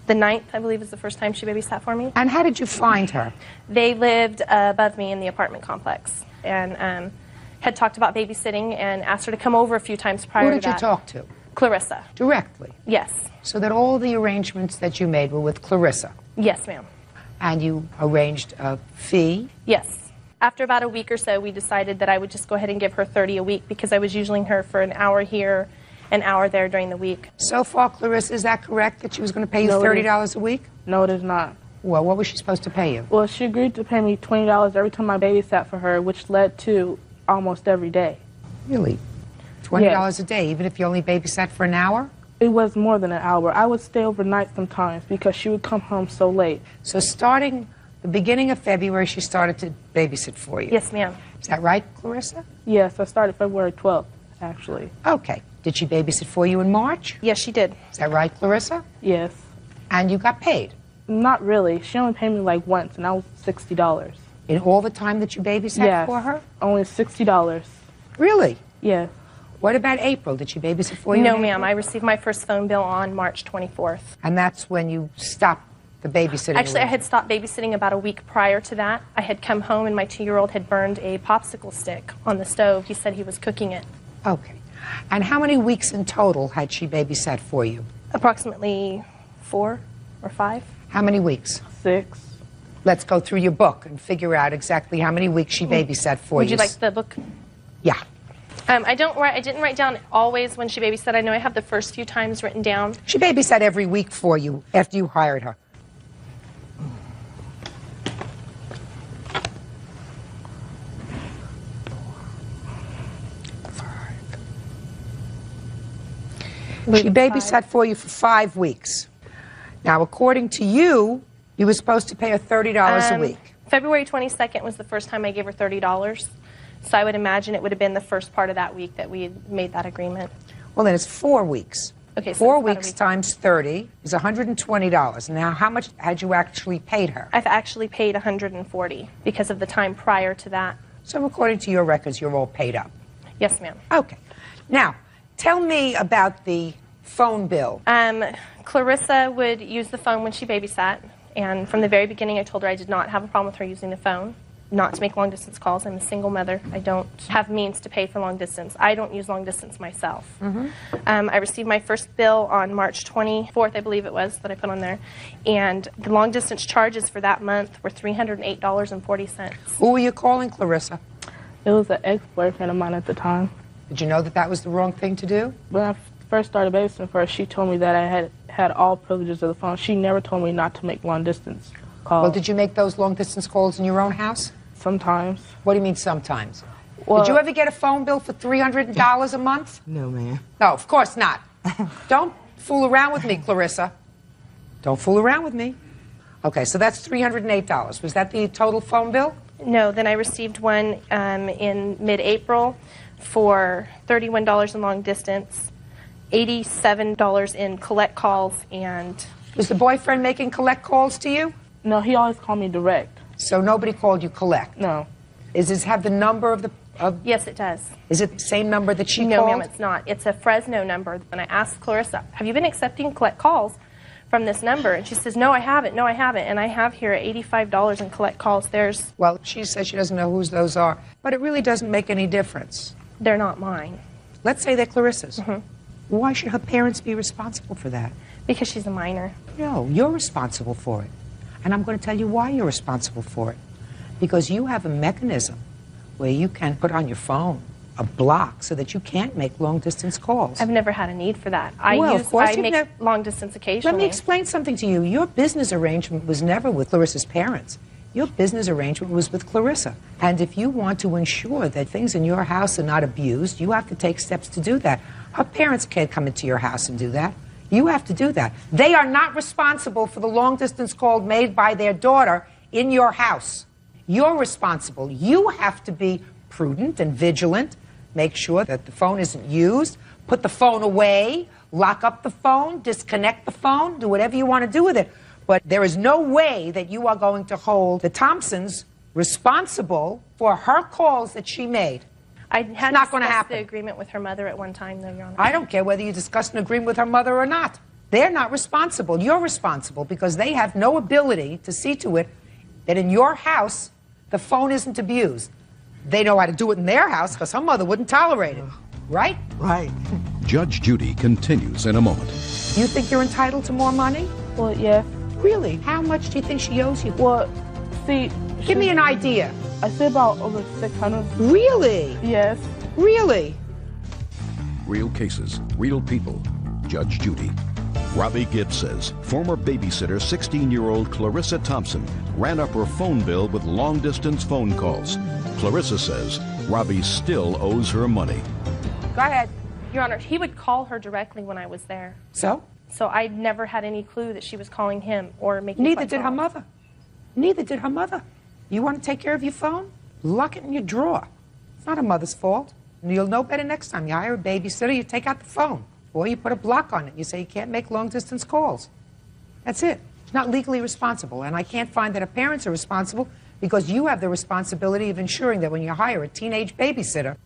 the 9th, I believe, is the first time she babysat for me. And how did you find her? They lived above me in the apartment complex and had talked about babysitting and asked her to come over a few times prior to that. Who did you talk to? Clarissa. Directly? Yes. So that all the arrangements that you made were with Clarissa? Yes, ma'am. And you arranged a fee? Yes. After about a week or so, we decided that I would just go ahead and give her $30 a week because I was usually her for an hour here, an hour there during the week. So far, Clarissa, is that correct, that she was going to pay you $30 a week? No, it is not. Well, what was she supposed to pay you? Well, she agreed to pay me $20 every time I babysat for her, which led to almost every day. Really? $20 a day, even if you only babysat for an hour? It was more than an hour. I would stay overnight sometimes because she would come home so late. So starting the beginning of February, she started to babysit for you? Yes, ma'am. Is that right, Clarissa? Yes, I started February 12th, actually. Okay. Did she babysit for you in March? Yes, she did. Is that right, Clarissa? Yes. And you got paid? Not really. She only paid me like once, and that was $60. In all the time that you babysat for her? Only $60. Really? Yes. What about April? Did she babysit for you? No, in ma'am. April? I received my first phone bill on March 24th. And that's when you stopped the babysitting? Actually, I had stopped babysitting about a week prior to that. I had come home and my 2-year-old had burned a popsicle stick on the stove. He said he was cooking it. Okay. And how many weeks in total had she babysat for you? Approximately 4 or 5. How many weeks? 6. Let's go through your book and figure out exactly how many weeks she babysat for Would you. you like the book? Yeah. I didn't write down always when she babysat. I know I have the first few times written down. She babysat every week for you after you hired her. She babysat for you for 5 weeks. Now, according to you, you were supposed to pay her $30 a week. February 22nd was the first time I gave her $30. So I would imagine it would have been the first part of that week that we had made that agreement. Well, then it's 4 weeks. Okay, so 4 it's about a weeks week. times 30 is $120. Now, how much had you actually paid her? I've actually paid $140 because of the time prior to that. So according to your records, you're all paid up. Yes, ma'am. Okay. Now, tell me about the phone bill. Clarissa would use the phone when she babysat, and from the very beginning I told her I did not have a problem with her using the phone, not to make long-distance calls. I'm a single mother. I don't have means to pay for long distance. I don't use long distance myself. I received my first bill on March 24th, I believe it was, that I put on there, and the long distance charges for that month were $308.40. Who were you calling, Clarissa? It was an ex-boyfriend of mine at the time. Did you know that that was the wrong thing to do? When I first started babysitting for her, she told me that I had all privileges of the phone. She never told me not to make long-distance calls. Well, did you make those long-distance calls in your own house? Sometimes. What do you mean sometimes? Well, did you ever get a phone bill for $300 a month? No, ma'am. No, of course not. Don't fool around with me, Clarissa. Don't fool around with me. Okay, so that's $308. Was that the total phone bill? No, then I received one in mid-April for $31 in long distance, $87 in collect calls, and... Was the boyfriend making collect calls to you? No, he always called me direct. So nobody called you collect? No. Does this have the number of the... Yes, it does. Is it the same number that she No, called? ma'am, it's not. It's a Fresno number. And I asked Clarissa, have you been accepting collect calls from this number? And she says, no, I haven't. No, I haven't. And I have here $85 in collect calls. There's... Well, she says she doesn't know whose those are, but it really doesn't make any difference. They're not mine. Let's say they're Clarissa's. Why should her parents be responsible for that? Because she's a minor. No, you're responsible for it. And I'm going to tell you why you're responsible for it. Because you have a mechanism where you can put on your phone a block so that you can't make long-distance calls. I've never had a need for that. Well, of course I make long distance occasionally. Let me explain something to you. Your business arrangement was never with Clarissa's parents. Your business arrangement was with Clarissa. And if you want to ensure that things in your house are not abused, you have to take steps to do that. Her parents can't come into your house and do that. You have to do that. They are not responsible for the long-distance call made by their daughter in your house. You're responsible. You have to be prudent and vigilant, make sure that the phone isn't used, put the phone away, lock up the phone, disconnect the phone, do whatever you want to do with it. But there is no way that you are going to hold the Thompsons responsible for her calls that she made. I had not going to discussed happen. the agreement with her mother at one time, though, Your Honor. I don't care whether you discussed an agreement with her mother or not. They're not responsible. You're responsible because they have no ability to see to it that in your house the phone isn't abused. They know how to do it in their house because her mother wouldn't tolerate it. Right? Right. Judge Judy continues in a moment. You think you're entitled to more money? Well, yeah. Really? How much do you think she owes you? Well, see... Give me an idea. I say about over $600. Really? Yes. Really? Real cases, real people. Judge Judy. Robbie Gibbs says former babysitter 16-year-old Clarissa Thompson ran up her phone bill with long-distance phone calls. Clarissa says Robbie still owes her money. Go ahead. Your Honor, he would call call her directly when I was there. So? So I never had any clue that she was calling him or making Neither phone did her calls. mother. Neither did her mother. You want to take care of your phone? Lock it in your drawer. It's not a mother's fault. You'll know better next time. You hire a babysitter, you take out the phone. Or you put a block on it. You say you can't make long-distance calls. That's it. She's not legally responsible. And I can't find that her parents are responsible because you have the responsibility of ensuring that when you hire a teenage babysitter,